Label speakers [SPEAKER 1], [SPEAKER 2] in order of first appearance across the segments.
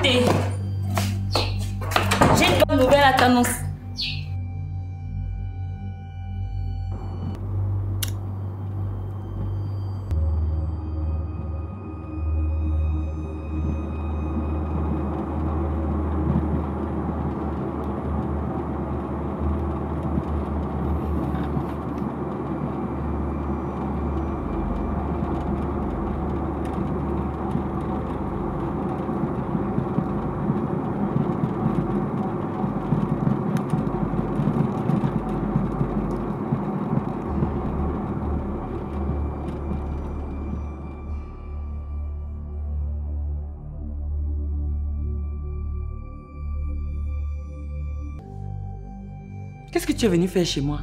[SPEAKER 1] Chakunte, j'ai une bonne nouvelle à t'annoncer.
[SPEAKER 2] Qu'est-ce que tu es venu faire chez moi?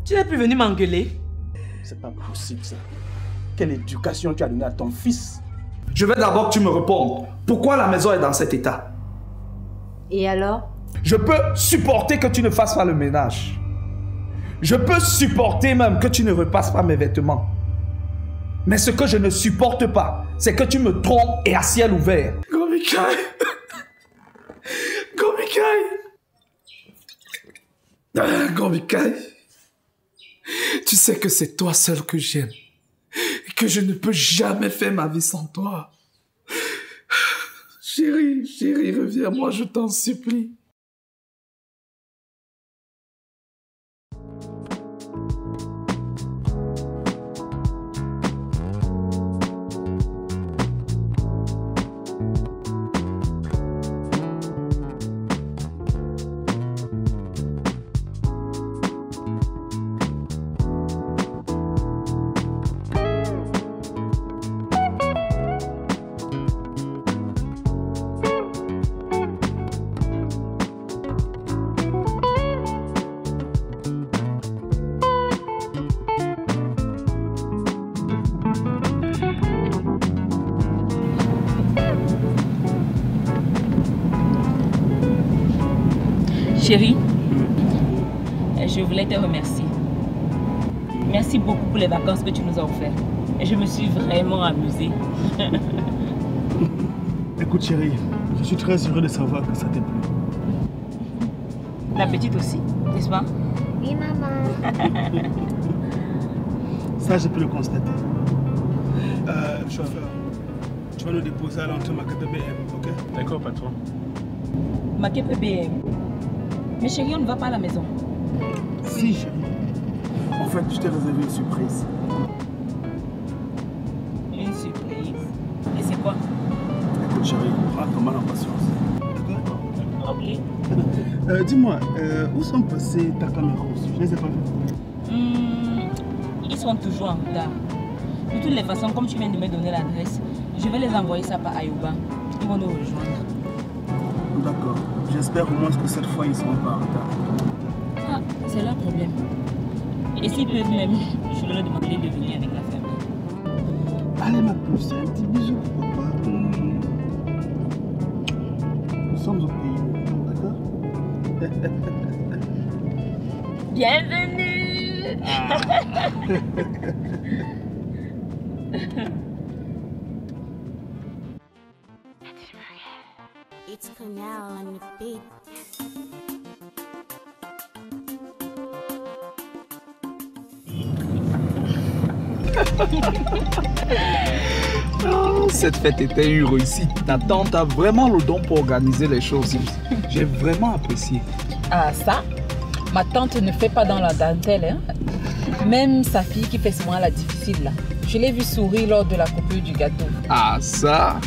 [SPEAKER 2] Tu n'es plus venu m'engueuler?
[SPEAKER 3] C'est pas possible ça. Quelle éducation tu as donnée à ton fils?
[SPEAKER 4] Je veux d'abord que tu me répondes. Pourquoi la maison est dans cet état?
[SPEAKER 5] Et alors?
[SPEAKER 4] Je peux supporter que tu ne fasses pas le ménage. Je peux supporter même que tu ne repasses pas mes vêtements. Mais ce que je ne supporte pas, c'est que tu me trompes et à ciel ouvert. Gomikai! Gomikai, tu sais que c'est toi seul que j'aime et que je ne peux jamais faire ma vie sans toi. Chérie, reviens-moi, je t'en supplie.
[SPEAKER 1] Chérie, je voulais te remercier. Merci beaucoup pour les vacances que tu nous as offertes. Et je me suis vraiment amusée.
[SPEAKER 3] Écoute chérie, je suis très heureux de savoir que ça t'est plu.
[SPEAKER 1] La petite aussi, n'est-ce pas?
[SPEAKER 5] Oui, maman.
[SPEAKER 3] Ça, j'ai pu le constater. Chauffeur, tu vas nous déposer à l'entrée Makepe BM, ok? D'accord, patron.
[SPEAKER 1] Makepe BM. Mais chérie, on ne va pas à la maison.
[SPEAKER 3] Si, chérie. En fait, je t'ai réservé une surprise.
[SPEAKER 1] Une surprise? Et c'est quoi?
[SPEAKER 3] Écoute chérie, prends ton mal en patience. D'accord?
[SPEAKER 1] Ok.
[SPEAKER 3] Dis-moi, où sont passées ta caméra aussi? Je ne les ai pas vues.
[SPEAKER 1] Ils sont toujours en retard. De toutes les façons, comme tu viens de me donner l'adresse, je vais les envoyer ça par Ayuba. Ils vont nous rejoindre.
[SPEAKER 3] D'accord. J'espère au moins que cette fois, ils ne seront pas en retard.
[SPEAKER 1] Ah, c'est leur problème. Et s'ils peuvent même, je vais leur demander de venir avec la famille.
[SPEAKER 3] Allez ma puce, un petit bisou, papa. Nous sommes au pays, d'accord?
[SPEAKER 1] Bienvenue.
[SPEAKER 6] It's Canal on the beat.
[SPEAKER 4] Oh, cette fête était une réussite. Ta tante a vraiment le don pour organiser les choses. J'ai vraiment apprécié.
[SPEAKER 7] Ah ça, ma tante ne fait pas dans la dentelle. Hein? Même sa fille qui fait souvent la difficile là. Je l'ai vue sourire lors de la coupure du gâteau.
[SPEAKER 4] Ah ça.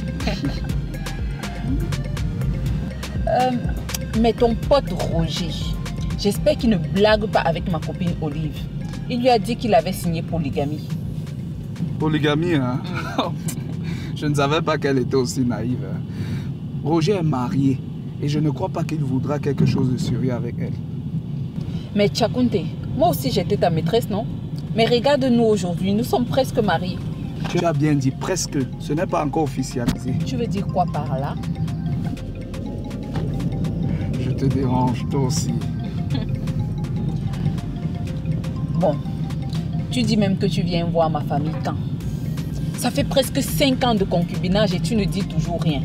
[SPEAKER 7] Mais ton pote Roger, j'espère qu'il ne blague pas avec ma copine Olive. Il lui a dit qu'il avait signé polygamie.
[SPEAKER 4] Polygamie, hein? Je ne savais pas qu'elle était aussi naïve. Hein. Roger est marié et je ne crois pas qu'il voudra quelque chose de sérieux avec elle.
[SPEAKER 7] Mais Chakunte, moi aussi j'étais ta maîtresse, non? Mais regarde-nous aujourd'hui, nous sommes presque mariés.
[SPEAKER 4] Tu as bien dit presque, ce n'est pas encore officialisé.
[SPEAKER 7] Tu veux dire quoi par là?
[SPEAKER 4] Je te dérange, toi aussi.
[SPEAKER 7] Bon, tu dis même que tu viens voir ma famille quand? Ça fait presque 5 ans de concubinage et tu ne dis toujours rien.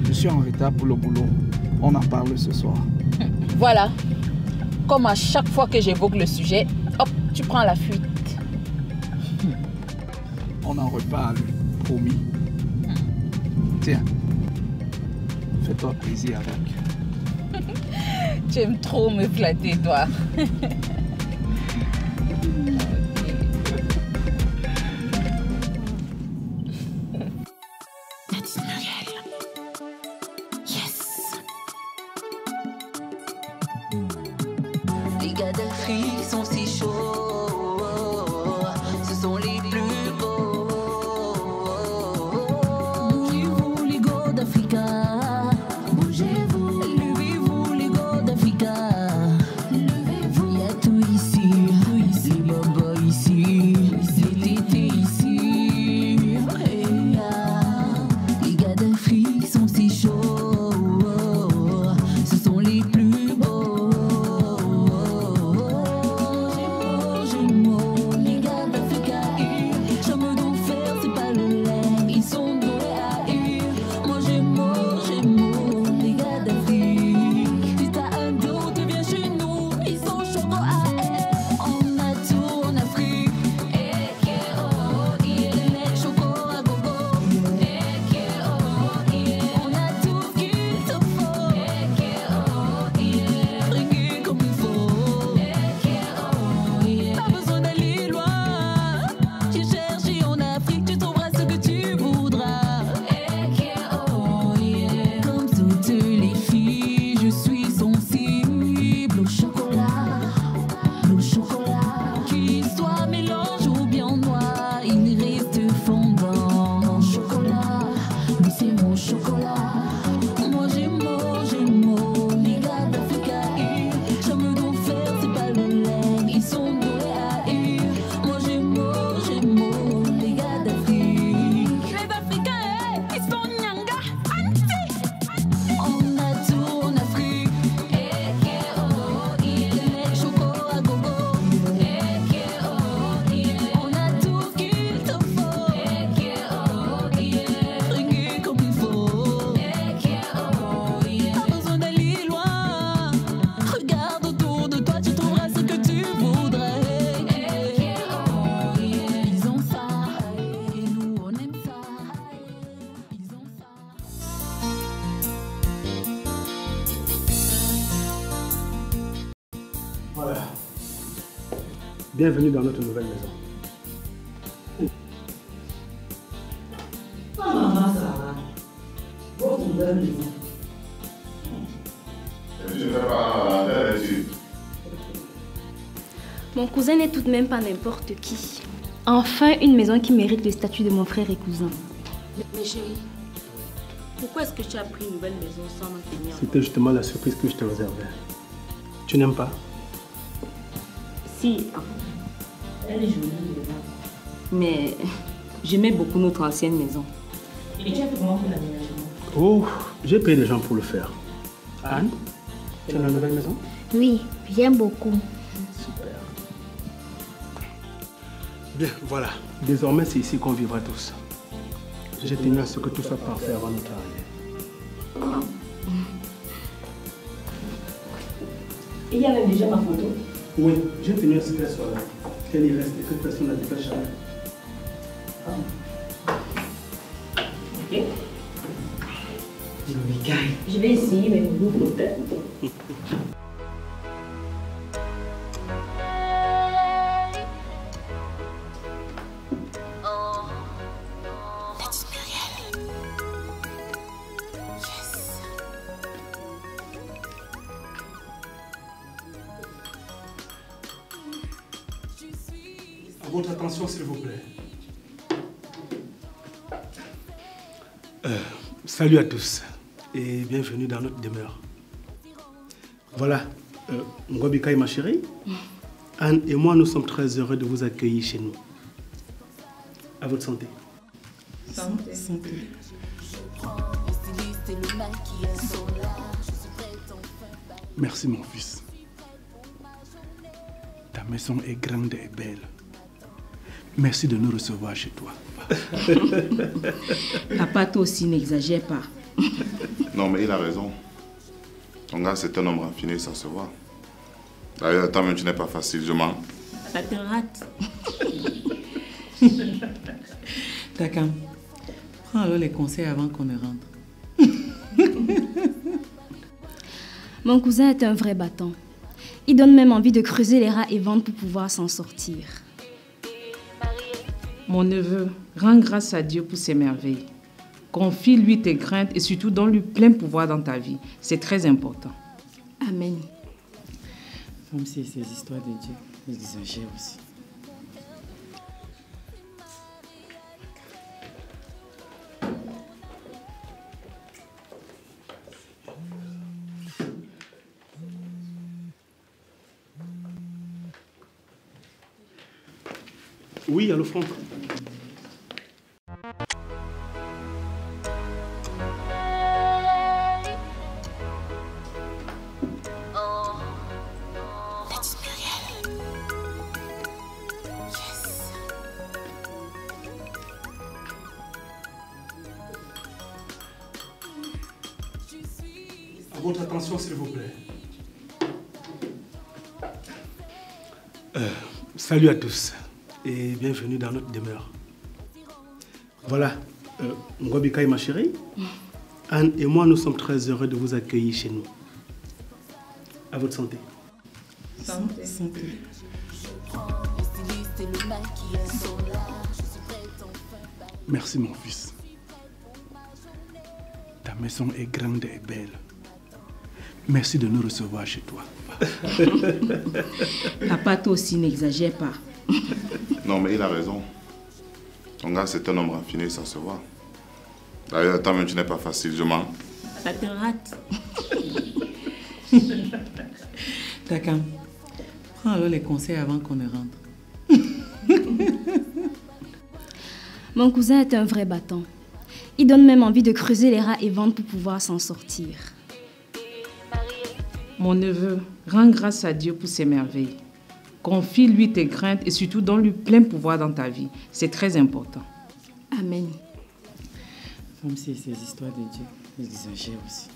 [SPEAKER 4] Je suis en retard pour le boulot. On en parle ce soir.
[SPEAKER 7] Voilà. Comme à chaque fois que j'évoque le sujet, hop, tu prends la fuite.
[SPEAKER 4] On en reparle, promis. Tiens, fais-toi plaisir avec.
[SPEAKER 7] Tu aimes trop me flatter, toi.
[SPEAKER 8] Les gars d'Afrique sont si chauds, ce sont les plus beaux. Bougez-vous les gars d'Africa, bougez-vous, levez-vous les gars d'Africa, levez-vous. Il y a tout ici, les bobos ici, les tétés ici. Les gars d'Afrique sont si chauds, ce sont les plus beaux.
[SPEAKER 3] Voilà. Bienvenue dans notre nouvelle maison.
[SPEAKER 2] Maman, ça va. Votre nouvelle maison.
[SPEAKER 5] Mon cousin n'est tout de même pas n'importe qui. Enfin, une maison qui mérite le statut de mon frère et cousin.
[SPEAKER 1] Mais chérie, pourquoi est-ce que tu as pris une nouvelle maison sans me tenir?
[SPEAKER 3] C'était justement la surprise que je te réservais. Tu n'aimes pas?
[SPEAKER 1] Si, elle est jolie, mais j'aimais beaucoup notre ancienne maison. Et tu as fait comment pour l'aménagement?
[SPEAKER 3] Oh, j'ai payé des gens pour le faire. Anne, tu as la nouvelle maison?
[SPEAKER 5] Oui, j'aime beaucoup.
[SPEAKER 3] Super. Bien, voilà. Désormais, c'est ici qu'on vivra tous. J'ai tenu à ce que tout soit parfait avant notre arrivée.
[SPEAKER 1] Il y a même déjà ma photo?
[SPEAKER 3] Oui, j'ai tenu à ce qu'elle soit là. Qu'elle y reste et que personne ne la dépasse jamais.
[SPEAKER 1] Ok. Je vais essayer, mais vous peut-être.
[SPEAKER 3] Votre attention, s'il vous plaît. Salut à tous et bienvenue dans notre demeure. Voilà, Ngobika et ma chérie, Anne et moi, nous sommes très heureux de vous accueillir chez nous. À votre santé.
[SPEAKER 1] Santé.
[SPEAKER 3] Merci mon fils. Ta maison est grande et belle. Merci de nous recevoir chez toi.
[SPEAKER 1] Papa, toi aussi, n'exagère pas.
[SPEAKER 9] Non, mais il a raison. Ton gars, c'est un homme raffiné, ça se voit. D'ailleurs, toi-même, tu n'es pas facile, je mens.
[SPEAKER 1] Ça te rate.
[SPEAKER 2] Takam, prends alors les conseils avant qu'on ne rentre.
[SPEAKER 5] Mon cousin est un vrai battant. Il donne même envie de creuser les rats et vendre pour pouvoir s'en sortir.
[SPEAKER 7] Mon neveu, rends grâce à Dieu pour ses merveilles. Confie-lui tes craintes et surtout donne-lui plein pouvoir dans ta vie. C'est très important.
[SPEAKER 5] Amen.
[SPEAKER 2] Comme si ces histoires de Dieu, ils exagèrent aussi.
[SPEAKER 3] Oui, allô Franck. À votre attention, s'il vous plaît. Salut à tous et bienvenue dans notre demeure. Voilà, Ngobika ma chérie, Anne et moi, nous sommes très heureux de vous accueillir chez nous. À votre santé.
[SPEAKER 2] Santé.
[SPEAKER 3] Merci mon fils. Ta maison est grande et belle. Merci de nous recevoir chez toi.
[SPEAKER 1] Papa, toi aussi, n'exagère pas.
[SPEAKER 9] Non, mais il a raison. Ton gars, c'est un homme raffiné, ça se voit. D'ailleurs, toi-même, tu n'es pas facile, je mens.
[SPEAKER 1] Ça te rate.
[SPEAKER 2] Takam, prends alors les conseils avant qu'on ne rentre.
[SPEAKER 5] Mon cousin est un vrai battant. Il donne même envie de creuser les rats et vendre pour pouvoir s'en sortir.
[SPEAKER 7] Mon neveu, rends grâce à Dieu pour ses merveilles. Confie-lui tes craintes et surtout donne-lui plein pouvoir dans ta vie. C'est très important.
[SPEAKER 5] Amen.
[SPEAKER 2] Comme si ces histoires de Dieu, ils exagèrent aussi.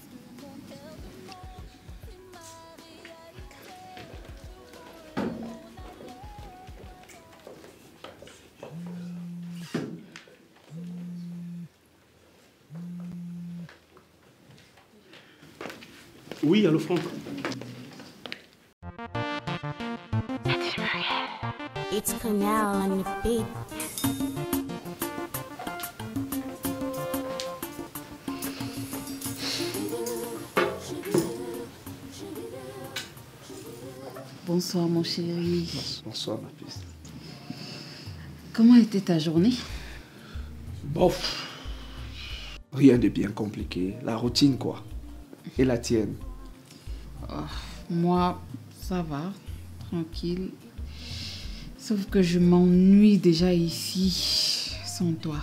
[SPEAKER 3] Oui, allô Franck.
[SPEAKER 6] It's Canal on the beat.
[SPEAKER 7] Bonsoir mon chéri.
[SPEAKER 4] Bonsoir ma puce.
[SPEAKER 7] Comment était ta journée?
[SPEAKER 4] Bof. Rien de bien compliqué. La routine quoi. Et la tienne?
[SPEAKER 7] Moi, ça va. Tranquille. Sauf que je m'ennuie déjà ici, sans toi.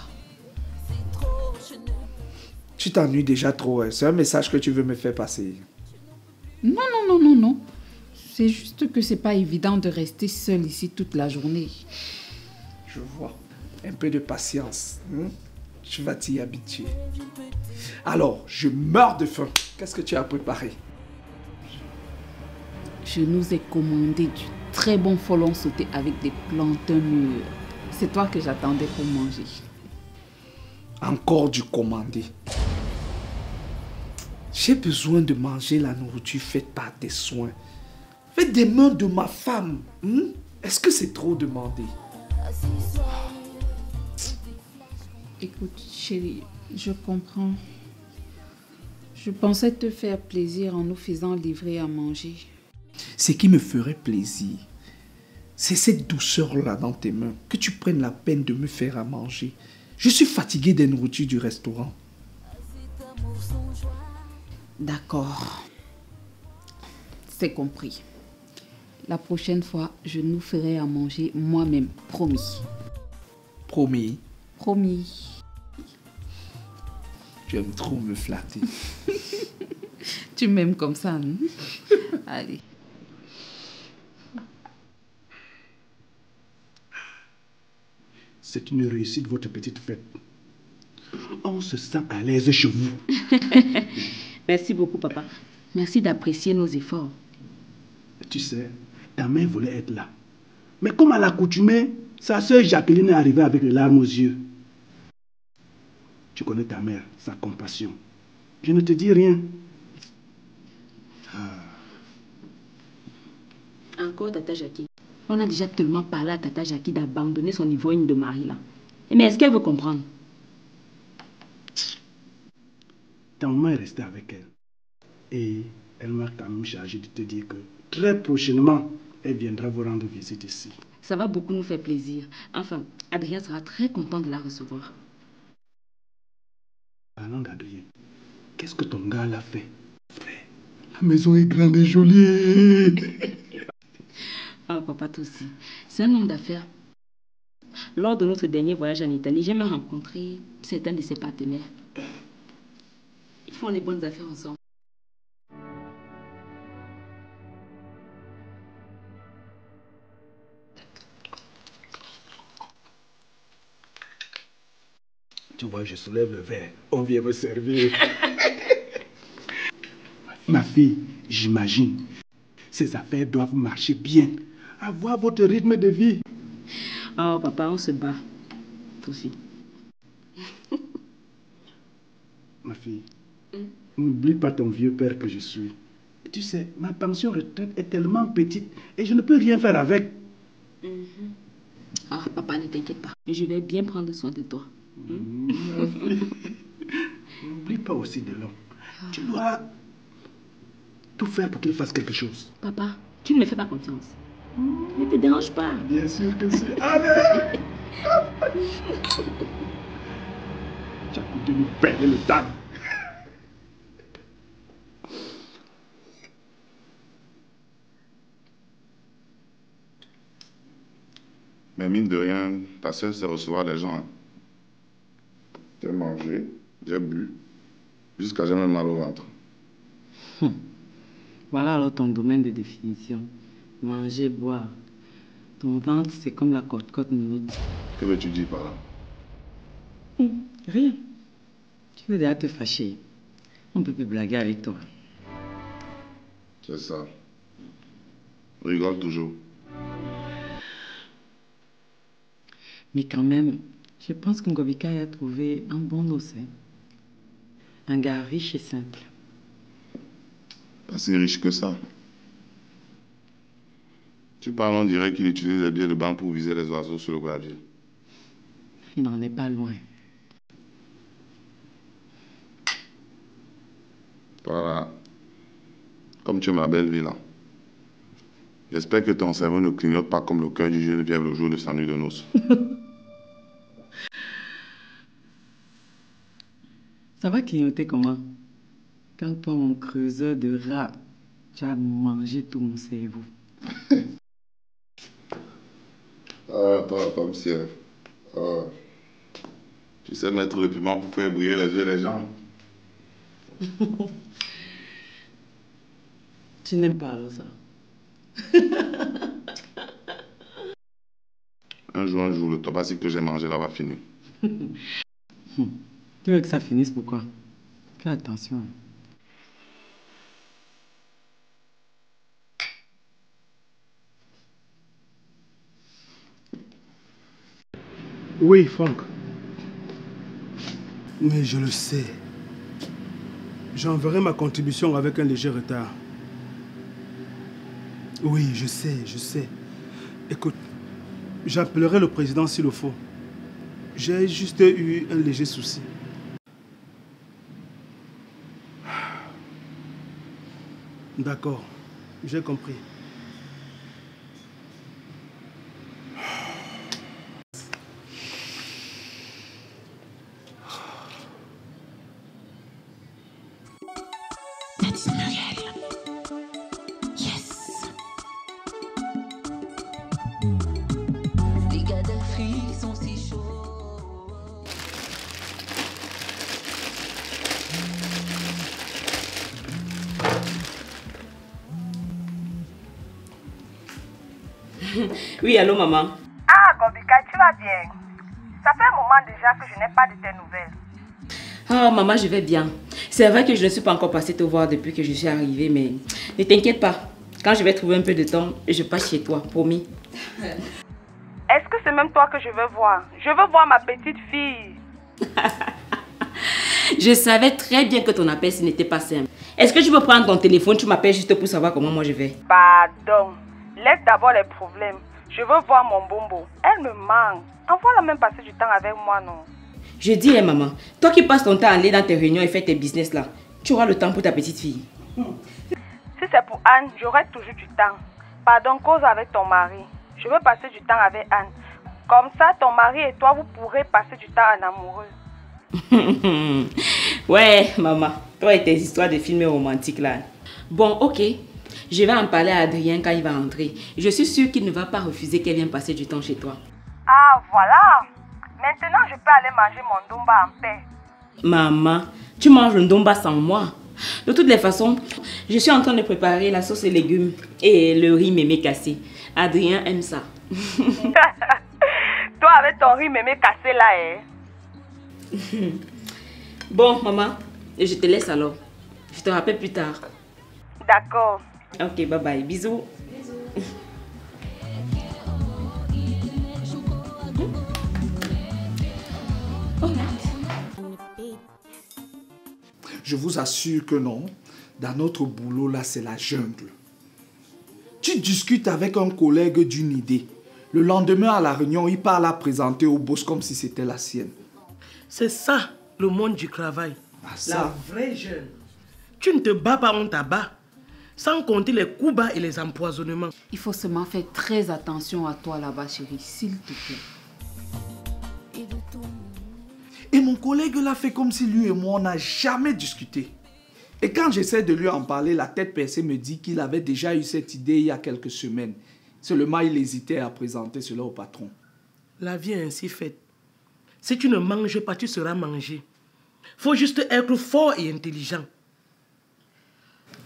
[SPEAKER 4] Tu t'ennuies déjà trop. Hein. C'est un message que tu veux me faire passer.
[SPEAKER 7] Non. C'est juste que c'est pas évident de rester seule ici toute la journée.
[SPEAKER 4] Je vois. Un peu de patience. Tu vas t'y habituer. Alors, je meurs de faim. Qu'est-ce que tu as préparé?
[SPEAKER 7] Je nous ai commandé du très bon folon sauté avec des plantains mûrs. C'est toi que j'attendais pour manger.
[SPEAKER 4] Encore du commandé. J'ai besoin de manger la nourriture faite par tes soins. Faite des mains de ma femme. Est-ce que c'est trop demandé?
[SPEAKER 7] Écoute, chérie, je comprends. Je pensais te faire plaisir en nous faisant livrer à manger.
[SPEAKER 4] Ce qui me ferait plaisir, c'est cette douceur-là dans tes mains, que tu prennes la peine de me faire à manger. Je suis fatigué des nourritures du restaurant.
[SPEAKER 7] D'accord. C'est compris. La prochaine fois, je nous ferai à manger moi-même, promis.
[SPEAKER 4] Promis.
[SPEAKER 7] Promis.
[SPEAKER 4] Tu aimes trop me flatter.
[SPEAKER 7] Tu m'aimes comme ça, non? Allez.
[SPEAKER 3] C'est une réussite, votre petite fête. On se sent à l'aise chez vous.
[SPEAKER 10] Merci beaucoup, papa. Merci d'apprécier nos efforts.
[SPEAKER 3] Tu sais, ta mère voulait être là. Mais comme à l'accoutumée, sa soeur Jacqueline est arrivée avec les larmes aux yeux. Tu connais ta mère, sa compassion. Je ne te dis rien.
[SPEAKER 10] Encore Tata Jackie. On a déjà tellement parlé à Tata Jackie d'abandonner son ivrogne de mari là. Mais est-ce qu'elle veut comprendre?
[SPEAKER 3] Ta maman est restée avec elle. Et elle m'a quand même chargé de te dire que très prochainement, elle viendra vous rendre visite ici.
[SPEAKER 10] Ça va beaucoup nous faire plaisir. Enfin, Adrien sera très content de la recevoir.
[SPEAKER 3] Parlant d'Adrien, qu'est-ce que ton gars l'a fait? La maison est grande et jolie.
[SPEAKER 10] Ah, papa, toi aussi. C'est un homme d'affaires. Lors de notre dernier voyage en Italie, j'ai même rencontré certains de ses partenaires. Ils font les bonnes affaires ensemble.
[SPEAKER 3] Tu vois, je soulève le verre. On vient me servir. Ma fille, j'imagine, ces affaires doivent marcher bien. Avoir votre rythme de vie.
[SPEAKER 10] Oh, papa, on se bat. Toi aussi.
[SPEAKER 3] Ma fille, n'oublie pas ton vieux père que je suis. Tu sais, ma pension retraite est tellement petite et je ne peux rien faire avec.
[SPEAKER 10] Ah, papa, ne t'inquiète pas. Je vais bien prendre soin de toi.
[SPEAKER 3] Ma fille, n'oublie pas aussi de l'homme. Tu dois tout faire pour qu'il fasse quelque chose.
[SPEAKER 10] Papa, tu ne me fais pas confiance. Ne te dérange pas.
[SPEAKER 3] Bien sûr que si. Allez! Tu as coûté nous perdre le temps.
[SPEAKER 9] Mais mine de rien, ta soeur sait recevoir les gens. Hein. J'ai mangé, j'ai bu, jusqu'à j'ai même mal au ventre.
[SPEAKER 2] Voilà alors ton domaine de définition. Manger, boire. Ton ventre, c'est comme la côte minute.
[SPEAKER 9] Que veux-tu dire par là?
[SPEAKER 2] Rien. Tu veux déjà te fâcher. On ne peut plus blaguer avec toi.
[SPEAKER 9] C'est ça. Rigole toujours.
[SPEAKER 2] Mais quand même, je pense que Ngobika a trouvé un bon dossier. Un gars riche et simple.
[SPEAKER 9] Pas si riche que ça. Tu parles, on dirait qu'il utilise les billets de banque pour viser les oiseaux sur le gravier.
[SPEAKER 2] Il n'en est pas loin.
[SPEAKER 9] Voilà. Comme tu es ma belle vie là. J'espère que ton cerveau ne clignote pas comme le cœur du Geneviève le jour de sa nuit de noces.
[SPEAKER 2] Ça va clignoter comment? Quand toi, mon creuseur de rats, tu as mangé tout mon cerveau.
[SPEAKER 9] Ah, toi, comme si... tu sais mettre le piment pour faire briller les yeux des gens.
[SPEAKER 2] Tu n'aimes pas alors ça?
[SPEAKER 9] Un jour, le tabac que j'ai mangé là va finir.
[SPEAKER 2] Tu veux que ça finisse pourquoi? Fais attention.
[SPEAKER 3] Oui, Franck. Mais je le sais. J'enverrai ma contribution avec un léger retard. Oui, je sais. Écoute, j'appellerai le président s'il le faut. J'ai juste eu un léger souci. D'accord, j'ai compris.
[SPEAKER 8] That's Muriel. Yes. Les gars d'Afrique sont si chauds.
[SPEAKER 10] Oui, allô, maman.
[SPEAKER 11] Ah, Ngobika, tu vas bien? Ça fait un moment déjà que je n'ai pas de tes nouvelles.
[SPEAKER 1] Ah, maman, je vais bien. C'est vrai que je ne suis pas encore passée te voir depuis que je suis arrivée, mais ne t'inquiète pas. Quand je vais trouver un peu de temps, je passe chez toi, promis.
[SPEAKER 11] Est-ce que c'est même toi que je veux voir? Je veux voir ma petite fille.
[SPEAKER 1] Je savais très bien que ton appel, ce n'était pas simple. Est-ce que tu peux prendre ton téléphone, tu m'appelles juste pour savoir comment moi je vais?
[SPEAKER 11] Pardon. Laisse d'abord les problèmes. Je veux voir mon bombo. Elle me manque. Envoie-la même passer du temps avec moi, non?
[SPEAKER 1] Je dis, maman, toi qui passes ton temps à aller dans tes réunions et faire tes business là, tu auras le temps pour ta petite fille.
[SPEAKER 11] Si c'est pour Anne, j'aurai toujours du temps. Pardon, cause avec ton mari. Je veux passer du temps avec Anne. Comme ça, ton mari et toi, vous pourrez passer du temps en amoureux.
[SPEAKER 1] Ouais, maman. Toi et tes histoires de films romantiques là. Bon, ok. Je vais en parler à Adrien quand il va entrer. Je suis sûre qu'il ne va pas refuser qu'elle vienne passer du temps chez toi.
[SPEAKER 11] Ah, voilà. Maintenant, je peux aller manger mon domba en paix.
[SPEAKER 1] Maman, tu manges le domba sans moi. De toutes les façons, je suis en train de préparer la sauce et légumes et le riz mémé cassé. Adrien aime ça.
[SPEAKER 11] Toi avec ton riz mémé cassé là, hein?
[SPEAKER 1] Bon, maman, je te laisse alors. Je te rappelle plus tard.
[SPEAKER 11] D'accord.
[SPEAKER 1] Ok, bye bye. Bisous.
[SPEAKER 4] Je vous assure que non. Dans notre boulot, là, c'est la jungle. Tu discutes avec un collègue d'une idée. Le lendemain, à la réunion, il part la présenter au boss comme si c'était la sienne.
[SPEAKER 3] C'est ça, le monde du travail.
[SPEAKER 4] Ah, ça.
[SPEAKER 3] La vraie jeune. Tu ne te bats pas, on t'abat. Sans compter les coups bas et les empoisonnements.
[SPEAKER 7] Il faut seulement faire très attention à toi là-bas, chérie, s'il te plaît.
[SPEAKER 4] Et mon collègue l'a fait comme si lui et moi, on n'a jamais discuté. Et quand j'essaie de lui en parler, la tête percée me dit qu'il avait déjà eu cette idée il y a quelques semaines. Seulement, il hésitait à présenter cela au patron.
[SPEAKER 3] La vie est ainsi faite. Si tu ne manges pas, tu seras mangé. Faut juste être fort et intelligent.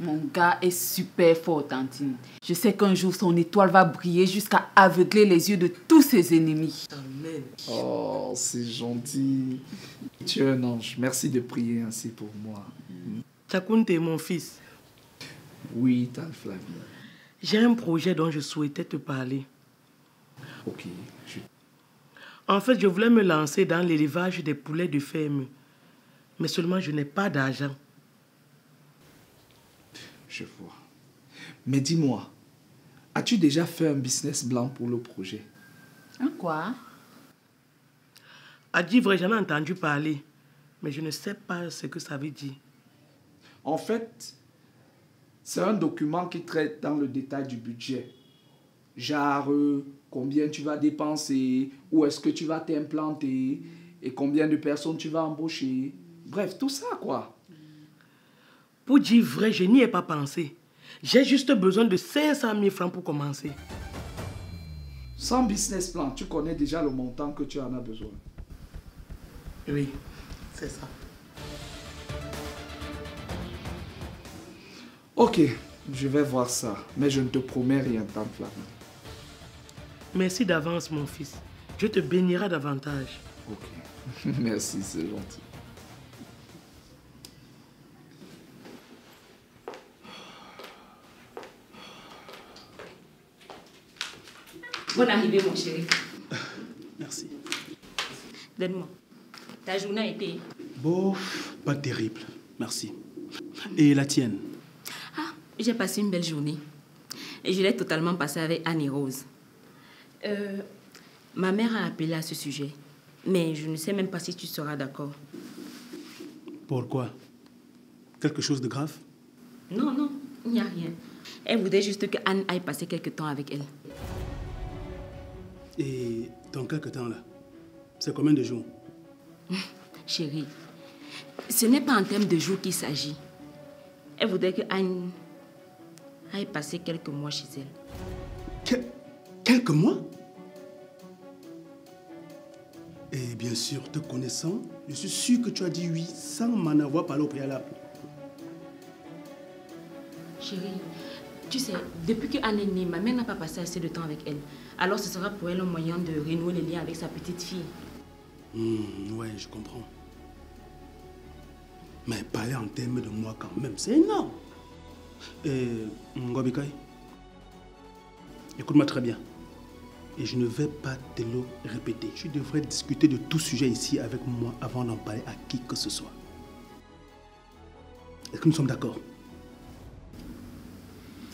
[SPEAKER 7] Mon gars est super fort, Tantine. Je sais qu'un jour, son étoile va briller jusqu'à aveugler les yeux de tous ses ennemis.
[SPEAKER 3] Amen.
[SPEAKER 4] Oh, c'est gentil. Tu es un ange. Merci de prier ainsi pour moi.
[SPEAKER 3] Tchakounte, mon fils.
[SPEAKER 4] Oui, Tante Flavie.
[SPEAKER 3] J'ai un projet dont je souhaitais te parler.
[SPEAKER 4] Ok.
[SPEAKER 3] En fait, je voulais me lancer dans l'élevage des poulets de ferme. Mais seulement, je n'ai pas d'argent.
[SPEAKER 4] Je vois. Mais dis-moi, as-tu déjà fait un business blanc pour le projet?
[SPEAKER 7] Un quoi?
[SPEAKER 3] À dire vrai, j'en ai entendu parler. Mais je ne sais pas ce que ça veut dire.
[SPEAKER 4] En fait, c'est un document qui traite dans le détail du budget. Genre, combien tu vas dépenser, où est-ce que tu vas t'implanter, et combien de personnes tu vas embaucher. Bref, tout ça, quoi.
[SPEAKER 3] Pour dire vrai, je n'y ai pas pensé. J'ai juste besoin de 500 000 francs pour commencer.
[SPEAKER 4] Sans business plan, tu connais déjà le montant que tu en as besoin.
[SPEAKER 3] Oui, c'est ça.
[SPEAKER 4] Ok, je vais voir ça, mais je ne te promets rien, Tante Flavie.
[SPEAKER 3] Merci d'avance, mon fils. Dieu te bénira davantage.
[SPEAKER 4] Ok, merci, c'est gentil.
[SPEAKER 1] Bonne arrivée, mon chéri.
[SPEAKER 3] Merci.
[SPEAKER 1] Donne-moi. Ta journée a été...
[SPEAKER 3] Bof, pas terrible. Merci. Et la tienne?
[SPEAKER 1] Ah, j'ai passé une belle journée. Et je l'ai totalement passée avec Anne et Rose. Ma mère a appelé à ce sujet. Mais je ne sais même pas si tu seras d'accord.
[SPEAKER 3] Pourquoi? Quelque chose de grave?
[SPEAKER 1] Non, non, il n'y a rien. Elle voudrait juste que Anne aille passer quelque temps avec elle.
[SPEAKER 3] Et dans quelque temps là? C'est combien de jours?
[SPEAKER 1] Chérie, ce n'est pas en termes de jours qu'il s'agit. Elle voudrait que Anne aille passer quelques mois chez elle.
[SPEAKER 3] Quelques mois? Et bien sûr, te connaissant, je suis sûr que tu as dit oui sans m'en avoir parlé au préalable.
[SPEAKER 1] Chérie, tu sais, depuis que Anne est née, ma mère n'a pas passé assez de temps avec elle. Alors ce sera pour elle un moyen de renouer les liens avec sa petite fille.
[SPEAKER 3] Ouais, je comprends. Mais parler en termes de moi quand même, c'est énorme. Et Ngobikai, écoute-moi très bien. Et je ne vais pas te le répéter. Tu devrais discuter de tout sujet ici avec moi avant d'en parler à qui que ce soit. Est-ce que nous sommes d'accord?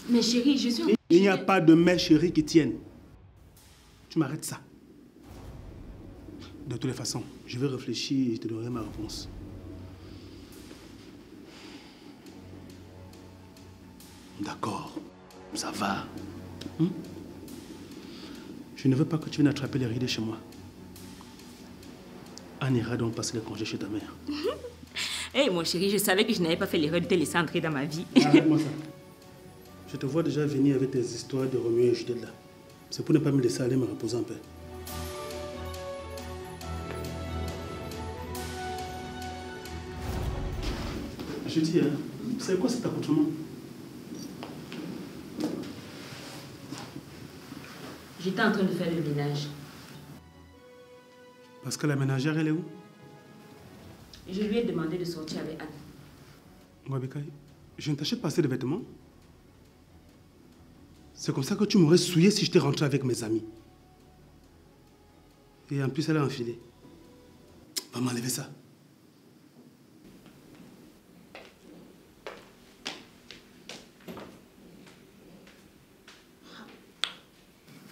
[SPEAKER 1] Mais chérie, je suis...
[SPEAKER 3] Il n'y a pas de mais chérie qui tienne. Tu m'arrêtes ça. De toutes les façons, je vais réfléchir et je te donnerai ma réponse. D'accord, ça va. Je ne veux pas que tu viennes attraper les rides chez moi. Anne ira donc passer le congé chez ta mère.
[SPEAKER 1] Hé, mon chéri, je savais que je n'avais pas fait l'erreur de te laisser entrer dans ma vie.
[SPEAKER 3] Arrête-moi ça. Je te vois déjà venir avec tes histoires de Roméo et Juliette là. C'est pour ne pas me laisser aller me reposer en paix. Je dis, hein, c'est quoi cet accoutrement?
[SPEAKER 1] J'étais en train de faire le ménage.
[SPEAKER 3] Parce que la ménagère, elle est où?
[SPEAKER 1] Je lui ai demandé de sortir avec Anne.
[SPEAKER 3] Ngobikai, je ne t'achète pas assez de vêtements. C'est comme ça que tu m'aurais souillé si je t'ai rentré avec mes amis. Et en plus, elle a enfilé. Va m'enlever ça.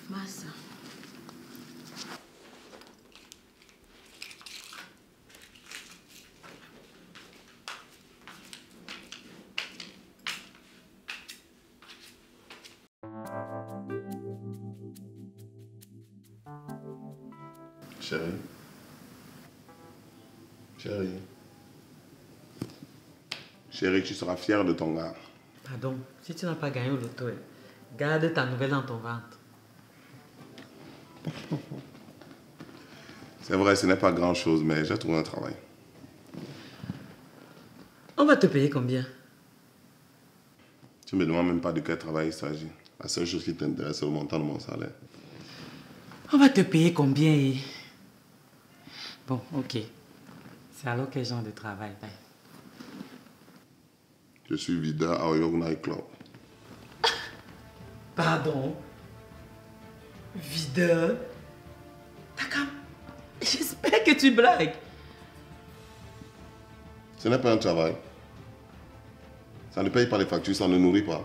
[SPEAKER 1] Massa.
[SPEAKER 9] Chérie. Chérie. Chérie, tu seras fière de ton gars.
[SPEAKER 2] Pardon, si tu n'as pas gagné au loto, garde ta nouvelle dans ton ventre.
[SPEAKER 9] C'est vrai, ce n'est pas grand-chose, mais j'ai trouvé un travail.
[SPEAKER 2] On va te payer combien?
[SPEAKER 9] Tu ne me demandes même pas de quel travail il s'agit. La seule chose qui t'intéresse, c'est le montant de mon salaire.
[SPEAKER 2] On va te payer combien? Bon, ok. C'est alors quel genre de travail? Bye.
[SPEAKER 9] Je suis videur à Oyo Night Club.
[SPEAKER 2] Pardon? Videur? Takam, j'espère que tu blagues.
[SPEAKER 9] Ce n'est pas un travail. Ça ne paye pas les factures, ça ne nourrit pas.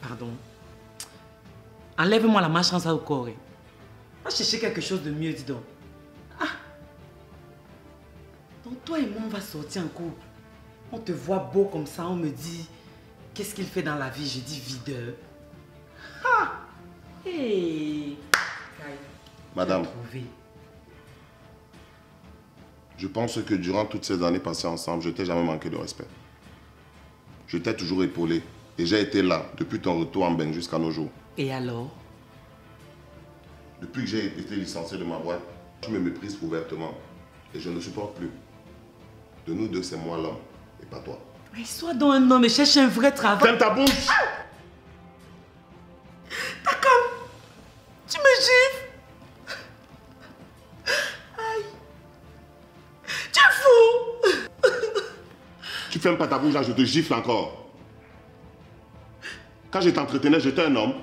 [SPEAKER 2] Pardon. Enlève-moi la malchance au corps. Va chercher quelque chose de mieux, dis donc. Ah! Donc toi et moi, on va sortir en couple. On te voit beau comme ça, on me dit... Qu'est-ce qu'il fait dans la vie? Je dis videur. Ah! Hey!
[SPEAKER 9] Madame, je pense que durant toutes ces années passées ensemble, je t'ai jamais manqué de respect. Je t'ai toujours épaulé. Et j'ai été là depuis ton retour en Beng jusqu'à nos jours.
[SPEAKER 2] Et alors?
[SPEAKER 9] Depuis que j'ai été licencié de ma boîte, tu me méprises ouvertement. Et je ne supporte plus. De nous deux, c'est moi l'homme et pas toi.
[SPEAKER 2] Mais sois donc un homme et cherche un vrai travail.
[SPEAKER 9] Ferme ta bouche!
[SPEAKER 2] Takam! Tu me gifles! Aïe! Tu es fou!
[SPEAKER 9] Tu fermes pas ta bouche là, je te gifle encore. Quand je t'entretenais, j'étais un homme.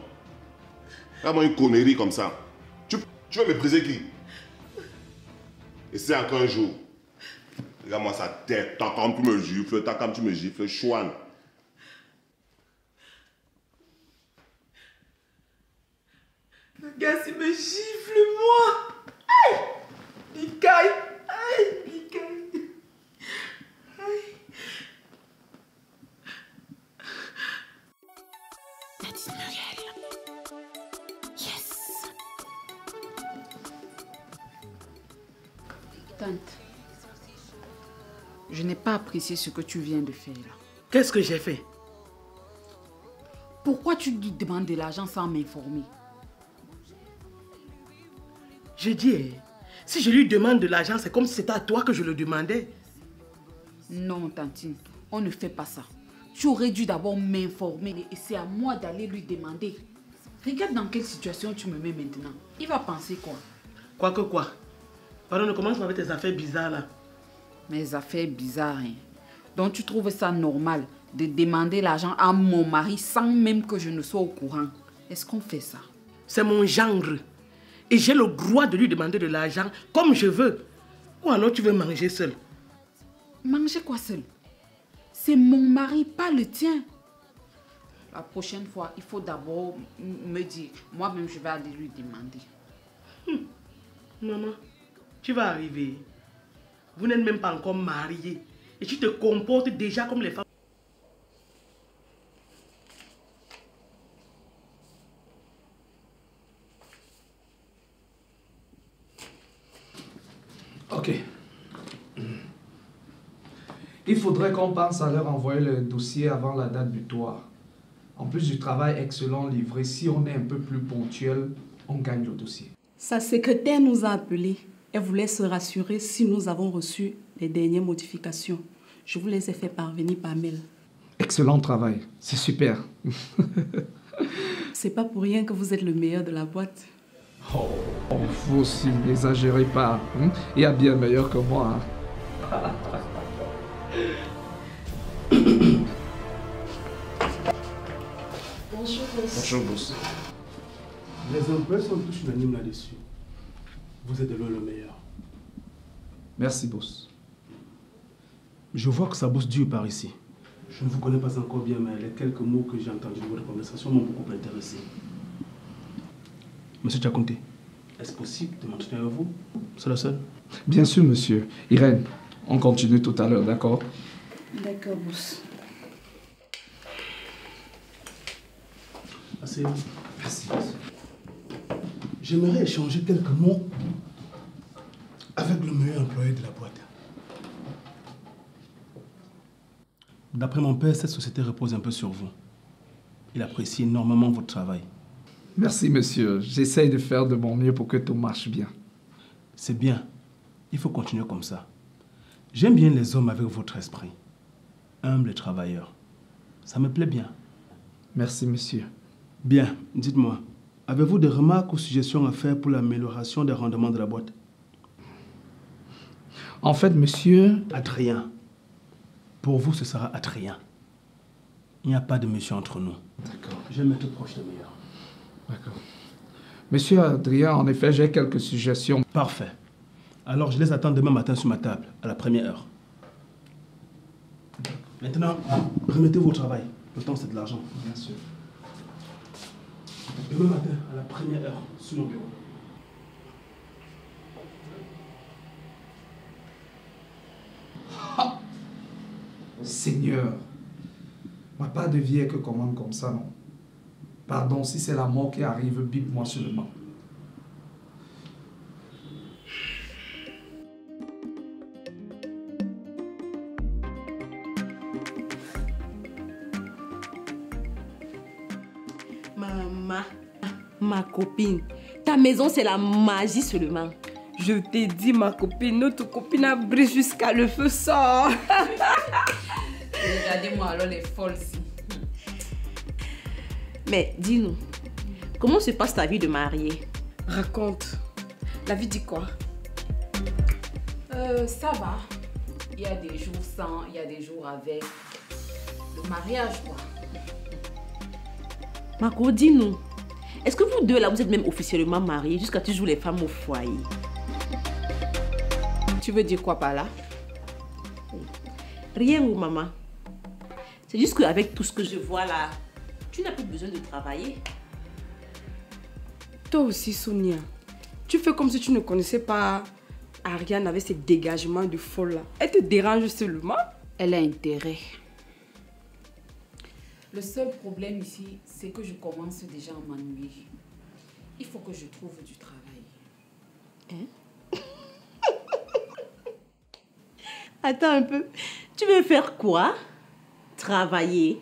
[SPEAKER 9] Regarde-moi une connerie comme ça. Tu veux mépriser qui? Et c'est encore un jour. Regarde-moi sa tête. T'as comme tu me gifles, t'as comme tu me gifles, chouane.
[SPEAKER 2] Le gars, il me gifle, moi! Aïe! Bikaï! Aïe! Bikaï! Aïe!
[SPEAKER 8] Nadine Muriel. Yes.
[SPEAKER 12] Tante, je n'ai pas apprécié ce que tu viens de faire là.
[SPEAKER 13] Qu'est-ce que j'ai fait?
[SPEAKER 12] Pourquoi tu lui demandes de l'argent sans m'informer?
[SPEAKER 13] Je dis, si je lui demande de l'argent, c'est comme si c'était à toi que je le demandais.
[SPEAKER 12] Non, tantine, on ne fait pas ça. Tu aurais dû d'abord m'informer et c'est à moi d'aller lui demander. Regarde dans quelle situation tu me mets maintenant. Il va penser quoi?
[SPEAKER 13] Quoi que quoi? Pardon, ne commence pas avec tes affaires bizarres là.
[SPEAKER 12] Mes affaires bizarres, hein. Donc tu trouves ça normal de demander l'argent à mon mari sans même que je ne sois au courant? Est-ce qu'on fait ça?
[SPEAKER 13] C'est mon gendre. Et j'ai le droit de lui demander de l'argent comme je veux. Ou alors tu veux manger seul?
[SPEAKER 12] Manger quoi seul? C'est mon mari, pas le tien. La prochaine fois, il faut d'abord me dire. Moi-même, je vais aller lui demander.
[SPEAKER 13] Maman, tu vas arriver. Vous n'êtes même pas encore mariés. Et tu te comportes déjà comme les femmes.
[SPEAKER 4] Ok. Il faudrait qu'on pense à leur envoyer le dossier avant la date butoir. En plus du travail excellent livré, si on est un peu plus ponctuel, on gagne le dossier.
[SPEAKER 14] Sa secrétaire nous a appelés. Elle voulait se rassurer si nous avons reçu les dernières modifications. Je vous les ai fait parvenir par mail.
[SPEAKER 4] Excellent travail, c'est super.
[SPEAKER 14] C'est pas pour rien que vous êtes le meilleur de la boîte.
[SPEAKER 4] Oh, vous aussi, n'exagérez pas. Hein? Il y a bien meilleur que moi. Hein?
[SPEAKER 14] Bonjour, boss.
[SPEAKER 4] Bonjour, boss.
[SPEAKER 3] Les employés sont tous unanimes là-dessus. Vous êtes de loin le meilleur.
[SPEAKER 4] Merci, boss.
[SPEAKER 3] Je vois que ça bosse dur par ici. Je ne vous connais pas encore bien, mais les quelques mots que j'ai entendus de votre conversation m'ont beaucoup intéressé. Monsieur Tchakonte, est-ce possible de m'entretenir avec vous? C'est le seul?
[SPEAKER 4] Bien sûr, monsieur. Irène, on continue tout à l'heure, d'accord?
[SPEAKER 14] D'accord, boss.
[SPEAKER 3] Asseyez-vous. Merci. J'aimerais échanger quelques mots avec le meilleur employé de la boîte. D'après mon père, cette société repose un peu sur vous. Il apprécie énormément votre travail.
[SPEAKER 4] Merci, monsieur. J'essaye de faire de mon mieux pour que tout marche bien.
[SPEAKER 3] C'est bien. Il faut continuer comme ça. J'aime bien les hommes avec votre esprit. Humble et travailleur. Ça me plaît bien.
[SPEAKER 4] Merci, monsieur.
[SPEAKER 3] Bien, dites-moi, avez-vous des remarques ou suggestions à faire pour l'amélioration des rendements de la boîte?
[SPEAKER 4] En fait, monsieur...
[SPEAKER 3] Adrien. Pour vous, ce sera Adrien. Il n'y a pas de monsieur entre nous.
[SPEAKER 4] D'accord.
[SPEAKER 3] Je vais mettre proche de meilleur.
[SPEAKER 4] D'accord. Monsieur Adrien, en effet, j'ai quelques suggestions.
[SPEAKER 3] Parfait. Alors, je les attends demain matin sur ma table, à la première heure. Maintenant, remettez-vous au travail. Le temps, c'est de l'argent.
[SPEAKER 4] Bien sûr.
[SPEAKER 3] Demain matin, à la première heure, sur mon bureau.
[SPEAKER 4] Ah! Seigneur, moi pas de vieille que commande comme ça, non. Pardon, si c'est la mort qui arrive, bip-moi seulement.
[SPEAKER 1] Maman, ma copine, ta maison c'est la magie seulement.
[SPEAKER 11] Je t'ai dit, ma copine, notre copine a brillé jusqu'à le feu sort.
[SPEAKER 12] Regardez-moi alors les folles ici.
[SPEAKER 1] Mais dis-nous, comment se passe ta vie de mariée?
[SPEAKER 11] Raconte. La vie dit quoi?
[SPEAKER 12] Ça va. Il y a des jours sans, il y a des jours avec. Le mariage, quoi.
[SPEAKER 1] Marco, dis-nous, est-ce que vous deux là, vous êtes même officiellement mariés jusqu'à toujours les femmes au foyer?
[SPEAKER 12] Tu veux dire quoi par là?
[SPEAKER 1] Rien, oh maman. C'est juste qu'avec tout ce que je vois là, tu n'as plus besoin de travailler.
[SPEAKER 11] Toi aussi, Sonia, tu fais comme si tu ne connaissais pas Ariane avec ses dégagements de folle là. Elle te dérange seulement?
[SPEAKER 12] Elle a intérêt. Le seul problème ici, c'est que je commence déjà à m'ennuyer. Il faut que je trouve du travail.
[SPEAKER 1] Hein? Attends un peu. Tu veux faire quoi? Travailler?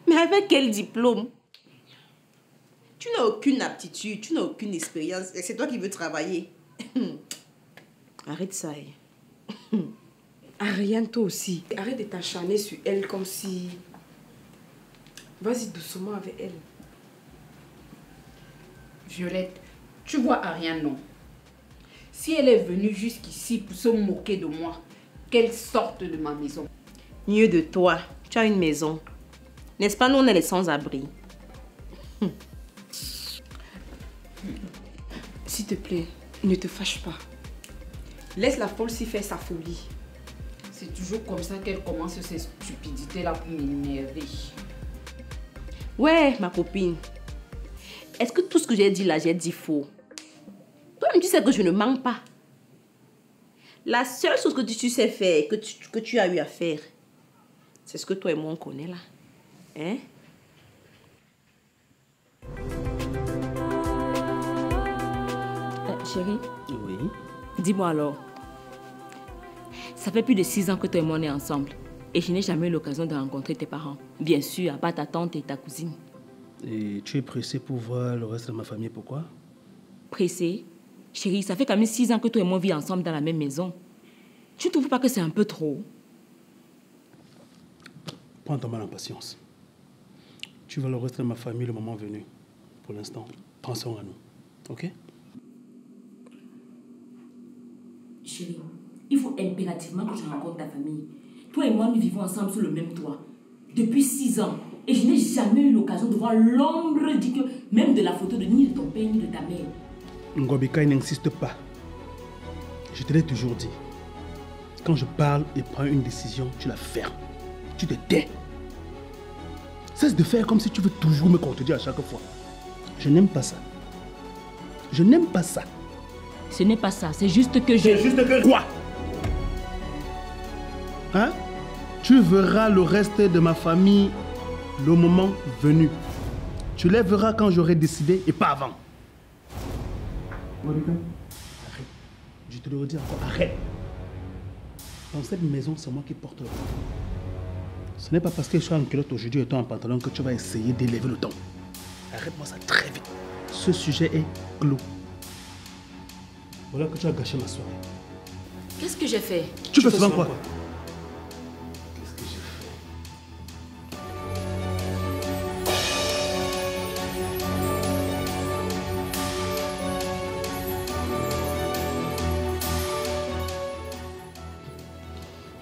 [SPEAKER 1] Mais avec quel diplôme? Tu n'as aucune aptitude, tu n'as aucune expérience. Et c'est toi qui veux travailler. Arrête ça.
[SPEAKER 11] Ariane, toi aussi. Arrête de t'acharner sur elle comme si... Vas-y doucement avec elle.
[SPEAKER 12] Violette, tu vois Ariane, non? Si elle est venue jusqu'ici pour se moquer de moi, qu'elle sorte de ma maison.
[SPEAKER 1] Mieux de toi, tu as une maison. N'est-ce pas, nous on est les sans-abri.
[SPEAKER 14] S'il te plaît, ne te fâche pas. Laisse la folle s'y faire sa folie.
[SPEAKER 12] C'est toujours comme ça qu'elle commence ces stupidités-là pour m'énerver.
[SPEAKER 1] Ouais, ma copine. Est-ce que tout ce que j'ai dit là, j'ai dit faux? Toi-même, tu sais que je ne mens pas. La seule chose que tu sais faire, que tu as eu à faire, c'est ce que toi et moi on connaît là. Hein?
[SPEAKER 10] Chérie?
[SPEAKER 3] Oui.
[SPEAKER 10] Dis-moi alors. Ça fait plus de 6 ans que toi et moi on est ensemble. Et je n'ai jamais eu l'occasion de rencontrer tes parents. Bien sûr, à part ta tante et ta cousine.
[SPEAKER 3] Et tu es pressée pour voir le reste de ma famille, pourquoi?
[SPEAKER 10] Pressée? Chérie, ça fait quand même 6 ans que toi et moi vivons ensemble dans la même maison. Tu ne trouves pas que c'est un peu trop?
[SPEAKER 3] Prends ton mal en patience. Tu vois le reste de ma famille le moment venu. Pour l'instant, pensons à nous. Ok?
[SPEAKER 10] Chérie, il faut impérativement que je rencontre ta famille. Toi et moi, nous vivons ensemble sous le même toit. Depuis 6 ans. Et je n'ai jamais eu l'occasion de voir l'ombre dit que même de la photo de ni de ton père ni de ta mère.
[SPEAKER 3] Ngobikai n'insiste pas. Je te l'ai toujours dit. Quand je parle et prends une décision, tu la fermes. Tu te tais. Cesse de faire comme si tu veux toujours me contredire à chaque fois. Je n'aime pas ça. Je n'aime pas ça.
[SPEAKER 10] Ce n'est pas ça, c'est juste que je...
[SPEAKER 3] C'est juste que quoi? Hein? Tu verras le reste de ma famille le moment venu. Tu les verras quand j'aurai décidé et pas avant. Arrête. Je te le redis encore, arrête. Dans cette maison, c'est moi qui porte le pantalon. Ce n'est pas parce que je suis en culotte aujourd'hui et toi en pantalon que tu vas essayer d'élever le ton. Arrête-moi ça très vite. Ce sujet est clos. Voilà que tu as gâché ma soirée.
[SPEAKER 10] Qu'est-ce que j'ai fait?
[SPEAKER 3] Tu peux souvent quoi?
[SPEAKER 10] Qu'est-ce que j'ai fait?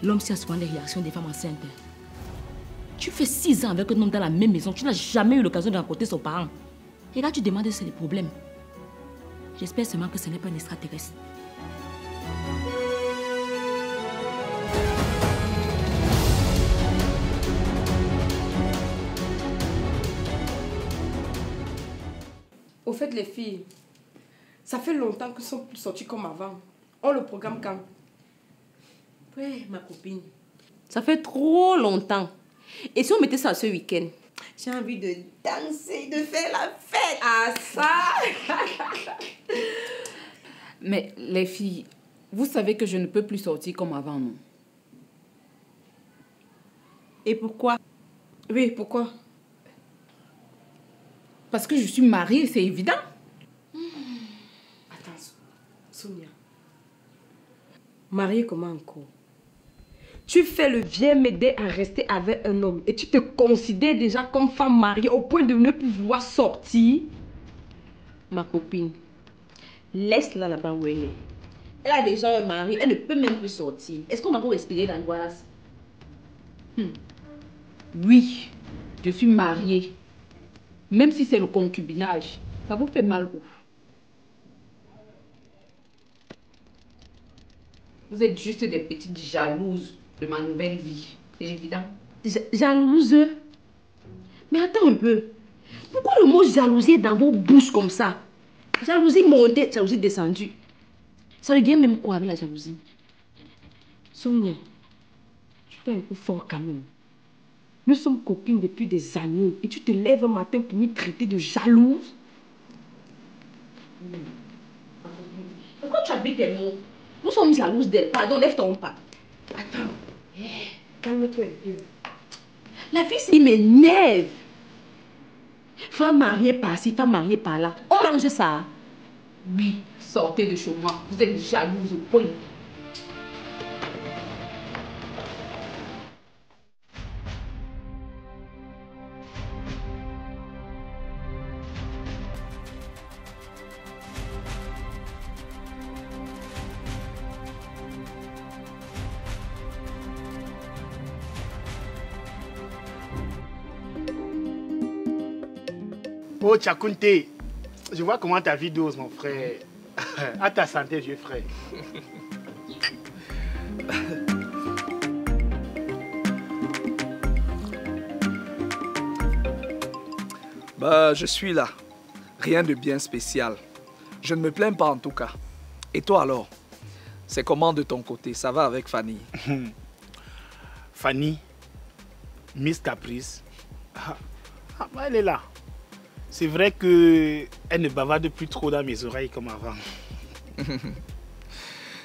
[SPEAKER 10] L'homme sait souvent les réactions des femmes enceintes. Tu fais 6 ans avec un homme dans la même maison. Tu n'as jamais eu l'occasion de rencontrer son parent. Et là, tu demandes si c'est le problème. J'espère seulement que ce n'est pas un extraterrestre.
[SPEAKER 14] Au fait, les filles, ça fait longtemps qu'ils sont plus sortis comme avant. On le programme quand?
[SPEAKER 1] Ouais, ma copine. Ça fait trop longtemps. Et si on mettait ça ce week-end? J'ai envie de danser, de faire la fête.
[SPEAKER 12] Ah, ça! Mais les filles, vous savez que je ne peux plus sortir comme avant, non?
[SPEAKER 1] Et pourquoi?
[SPEAKER 12] Oui, pourquoi? Parce que je suis mariée, c'est évident.
[SPEAKER 14] Attends, Sonia. Mariée comment encore? Tu fais le vieux m'aider à rester avec un homme et tu te considères déjà comme femme mariée au point de ne plus vouloir sortir.
[SPEAKER 1] Ma copine, laisse-la là-bas où elle est. Elle a déjà un mari, elle ne peut même plus sortir. Est-ce qu'on va encore respirer l'angoisse?
[SPEAKER 12] Oui, je suis mariée. Même si c'est le concubinage, ça vous fait mal où? Vous êtes juste des petites jalouses de ma nouvelle vie. C'est évident.
[SPEAKER 1] Jalouse? Mais attends un peu. Pourquoi le mot jalousie est dans vos bouches comme ça? Jalousie montée, jalousie descendue. Ça devient même quoi avec la jalousie?
[SPEAKER 14] Sonia, tu fais un peu fort quand même. Nous sommes copines depuis des années et tu te lèves un matin pour nous traiter de jalouse.
[SPEAKER 1] Pourquoi tu habites tes mots? Nous sommes jalouses d'elle. Pardon, lève ton pas.
[SPEAKER 14] Attends. Calme-toi un peu.
[SPEAKER 1] La fille, il m'énerve. Femme mariée par-ci, femme mariée par-là. On mange ça.
[SPEAKER 12] Oui, sortez de chez moi. Vous êtes jalouse au point.
[SPEAKER 3] Oh, Tchakounté, je vois comment ta vie dose, mon frère. À ta santé, vieux frère.
[SPEAKER 4] Bah, je suis là. Rien de bien spécial. Je ne me plains pas en tout cas. Et toi alors? C'est comment de ton côté? Ça va avec Fanny?
[SPEAKER 3] Fanny, Miss Caprice, bah, elle est là. C'est vrai qu'elle ne bavarde plus trop dans mes oreilles comme avant.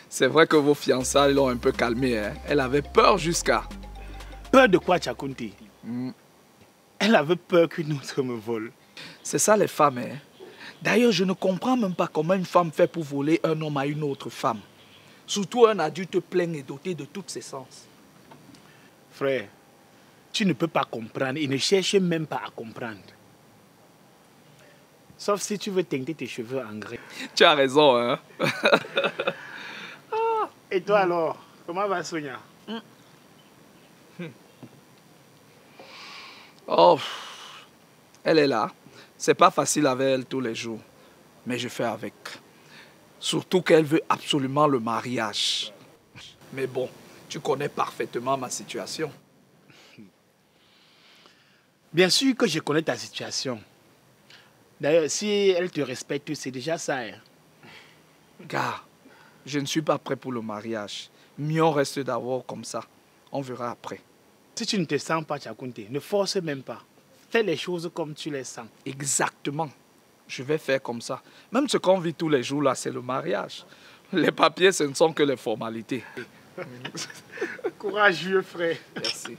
[SPEAKER 4] C'est vrai que vos fiançailles l'ont un peu calmée. Hein? Elle avait peur jusqu'à...
[SPEAKER 3] Peur de quoi, Tchakounté? Elle avait peur qu'une autre me vole.
[SPEAKER 4] C'est ça les femmes. Hein? D'ailleurs, je ne comprends même pas comment une femme fait pour voler un homme à une autre femme. Surtout un adulte plein et doté de tous ses sens.
[SPEAKER 3] Frère, tu ne peux pas comprendre et ne cherche même pas à comprendre. Sauf si tu veux teinter tes cheveux en gris.
[SPEAKER 4] Tu as raison, hein?
[SPEAKER 3] Et toi alors, comment va Sonia?
[SPEAKER 4] Oh, elle est là. C'est pas facile avec elle tous les jours. Mais je fais avec. Surtout qu'elle veut absolument le mariage. Mais bon, tu connais parfaitement ma situation.
[SPEAKER 3] Bien sûr que je connais ta situation. D'ailleurs, si elle te respecte, c'est déjà ça. Hein?
[SPEAKER 4] Gars, je ne suis pas prêt pour le mariage. Mieux on reste d'abord comme ça. On verra après.
[SPEAKER 3] Si tu ne te sens pas, Tchakounté, ne force même pas. Fais les choses comme tu les sens.
[SPEAKER 4] Exactement. Je vais faire comme ça. Même ce qu'on vit tous les jours là, c'est le mariage. Les papiers, ce ne sont que les formalités.
[SPEAKER 3] Courageux, frère.
[SPEAKER 4] Merci.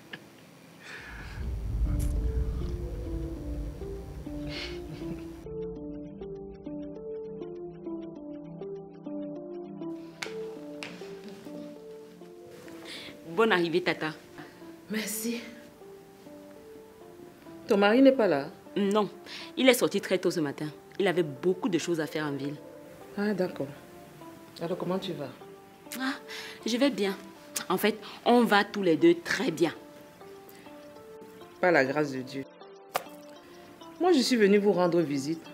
[SPEAKER 10] Bonne arrivée, Tata.
[SPEAKER 12] Merci. Ton mari n'est pas là?
[SPEAKER 10] Non, il est sorti très tôt ce matin. Il avait beaucoup de choses à faire en ville.
[SPEAKER 12] Ah, d'accord. Alors, comment tu vas?
[SPEAKER 10] Ah, je vais bien. En fait, on va tous les deux très bien.
[SPEAKER 12] Par la grâce de Dieu. Moi, je suis venue vous rendre visite.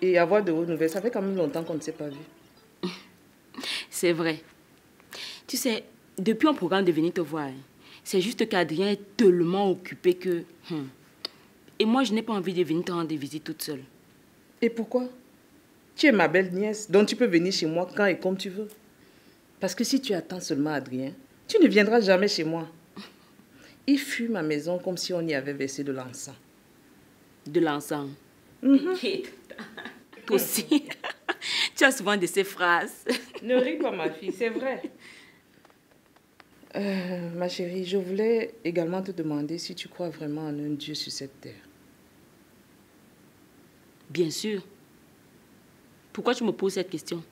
[SPEAKER 12] Et avoir de vos nouvelles. Ça fait quand même longtemps qu'on ne s'est pas vu.
[SPEAKER 10] C'est vrai. Tu sais, depuis on programme de venir te voir, hein, c'est juste qu'Adrien est tellement occupé que... Et moi, je n'ai pas envie de venir te rendre visite toute seule.
[SPEAKER 12] Et pourquoi? Tu es ma belle nièce, donc tu peux venir chez moi quand et comme tu veux. Parce que si tu attends seulement Adrien, tu ne viendras jamais chez moi. Il fuit ma maison comme si on y avait versé de l'encens.
[SPEAKER 10] De l'encens? Toi aussi. Tu as souvent de ces phrases.
[SPEAKER 12] Ne ris pas, ma fille, c'est vrai. Ma chérie, je voulais également te demander si tu crois vraiment en un Dieu sur cette terre.
[SPEAKER 10] Bien sûr. Pourquoi tu me poses cette question?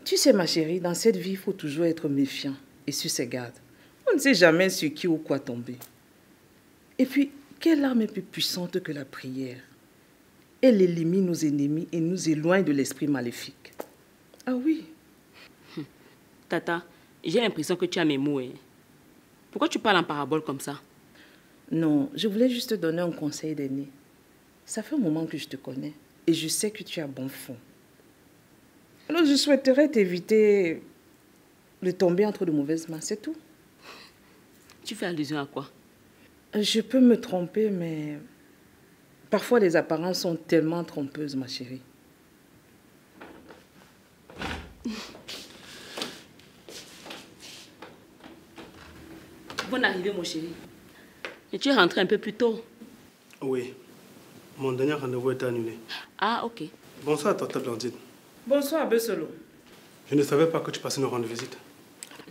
[SPEAKER 12] Tu sais, ma chérie, dans cette vie, il faut toujours être méfiant et sur ses gardes. On ne sait jamais sur qui ou quoi tomber. Et puis, quelle arme est plus puissante que la prière? Elle élimine nos ennemis et nous éloigne de l'esprit maléfique. Ah oui.
[SPEAKER 10] Tata, j'ai l'impression que tu as mes mots. Hein. Pourquoi tu parles en parabole comme ça?
[SPEAKER 12] Non, je voulais juste te donner un conseil d'aîné. Ça fait un moment que je te connais et je sais que tu as bon fond. Alors je souhaiterais t'éviter de tomber entre de mauvaises mains, c'est tout.
[SPEAKER 10] Tu fais allusion à quoi?
[SPEAKER 12] Je peux me tromper, mais parfois les apparences sont tellement trompeuses, ma chérie.
[SPEAKER 10] Bonne arrivée, mon chéri. Et tu es rentré un peu plus tôt.
[SPEAKER 3] Oui. Mon dernier rendez-vous est annulé.
[SPEAKER 10] Ah, ok.
[SPEAKER 3] Bonsoir, Tata Blandine.
[SPEAKER 12] Bonsoir, Bessolo.
[SPEAKER 3] Je ne savais pas que tu passais nous rendre visite.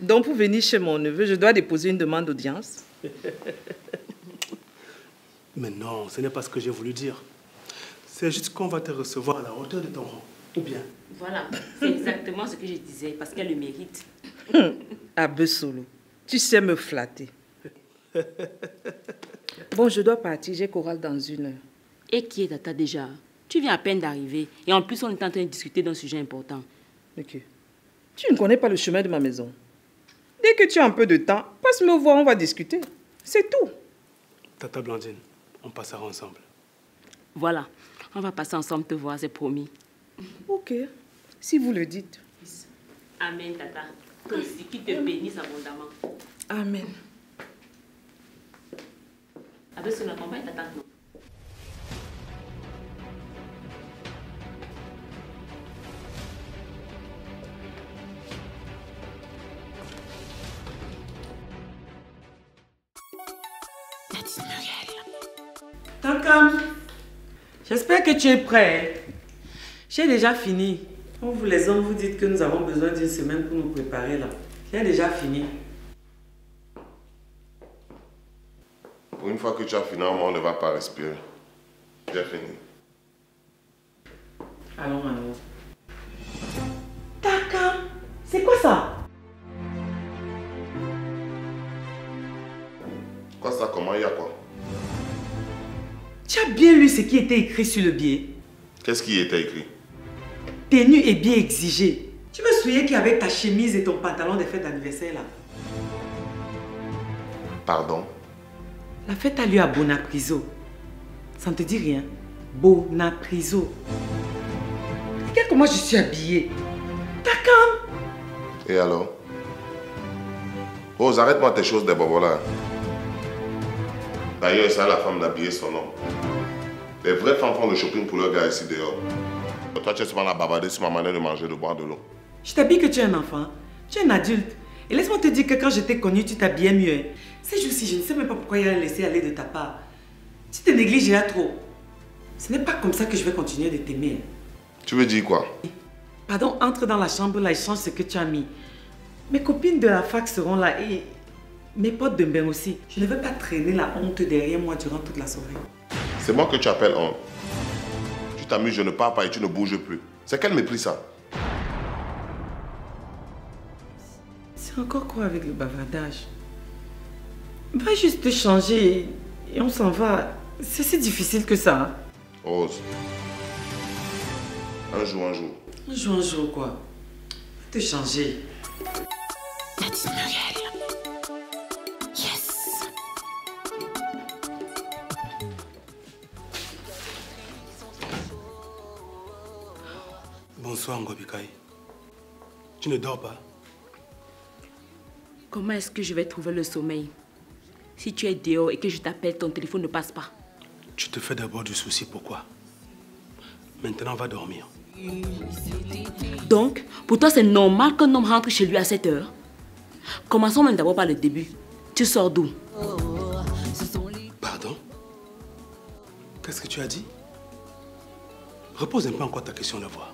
[SPEAKER 12] Donc, pour venir chez mon neveu, je dois déposer une demande d'audience?
[SPEAKER 3] Mais non, ce n'est pas ce que j'ai voulu dire. C'est juste qu'on va te recevoir à la hauteur de ton rang. Ou bien?
[SPEAKER 10] Voilà, c'est exactement ce que je disais, parce qu'elle le mérite.
[SPEAKER 12] Ah, Bessolo, tu sais me flatter. Bon, je dois partir, j'ai chorale dans 1 heure.
[SPEAKER 10] Et qui est Tata déjà? Tu viens à peine d'arriver. Et en plus, on est en train de discuter d'un sujet important.
[SPEAKER 12] Ok. Tu ne connais pas le chemin de ma maison. Dès que tu as un peu de temps, passe me voir, on va discuter. C'est tout.
[SPEAKER 3] Tata Blandine, on passera ensemble.
[SPEAKER 10] Voilà, on va passer ensemble te voir, c'est promis.
[SPEAKER 2] Ok, si vous le dites.
[SPEAKER 10] Amen, tata. Toi aussi, qui te bénisse abondamment.
[SPEAKER 2] Amen.
[SPEAKER 10] Avec son accompagne, tata.
[SPEAKER 2] Tankam, j'espère que tu es prêt. J'ai déjà fini. Quand vous les hommes vous dites que nous avons besoin d'une semaine pour nous préparer là. J'ai déjà fini.
[SPEAKER 9] Pour une fois que tu as fini, on ne va pas respirer. J'ai fini.
[SPEAKER 2] Allons. Tankam, c'est quoi ça?
[SPEAKER 9] Quoi ça? Comment il y a quoi?
[SPEAKER 2] Tu as bien lu ce qui était écrit sur le billet?
[SPEAKER 9] Qu'est-ce qui était écrit?
[SPEAKER 2] Tenue et bien exigée. Tu me souviens qu'avec ta chemise et ton pantalon des fêtes d'anniversaire là?
[SPEAKER 9] Pardon?
[SPEAKER 2] La fête a lieu à Bonapriso. Ça ne te dit rien? Bonapriso. Regarde comment je suis habillée. Takam!
[SPEAKER 9] Et alors? Rose, arrête-moi tes choses des bobos là. D'ailleurs, c'est à la femme d'habiller son homme. Les vraies femmes font le shopping pour leur gars ici dehors. Toi, tu es seulement la bavarder sur ma manière de manger, de boire de l'eau.
[SPEAKER 2] Je t'habille que tu es un enfant. Tu es un adulte. Et laisse-moi te dire que quand je t'ai connu, tu t'habillais mieux. Ces jours-ci, je ne sais même pas pourquoi il a laissé aller de ta part. Tu te négliges là trop. Ce n'est pas comme ça que je vais continuer de t'aimer.
[SPEAKER 9] Tu veux dire quoi?
[SPEAKER 2] Pardon, entre dans la chambre là et change ce que tu as mis. Mes copines de la fac seront là et mes potes de bain aussi. Je ne veux pas traîner la honte derrière moi durant toute la soirée.
[SPEAKER 9] C'est moi que tu appelles honte. Tu t'amuses, je ne pars pas et tu ne bouges plus. C'est quel mépris ça?
[SPEAKER 2] C'est encore quoi avec le bavardage? Va juste te changer et on s'en va. C'est si difficile que ça. Hein?
[SPEAKER 9] Rose. Un jour.
[SPEAKER 2] Un jour quoi? Va te changer.
[SPEAKER 8] That's Muriel. Yes.
[SPEAKER 3] Bonsoir, Ngobikai. Tu ne dors pas?
[SPEAKER 10] Comment est-ce que je vais trouver le sommeil? Si tu es dehors et que je t'appelle, ton téléphone ne passe pas.
[SPEAKER 3] Tu te fais d'abord du souci, pourquoi? Maintenant, va dormir.
[SPEAKER 10] Donc, pour toi, c'est normal qu'un homme rentre chez lui à 7 heures? Commençons même d'abord par le début. Tu sors d'où?
[SPEAKER 3] Pardon? Qu'est-ce que tu as dit? Repose un peu encore ta question de voix.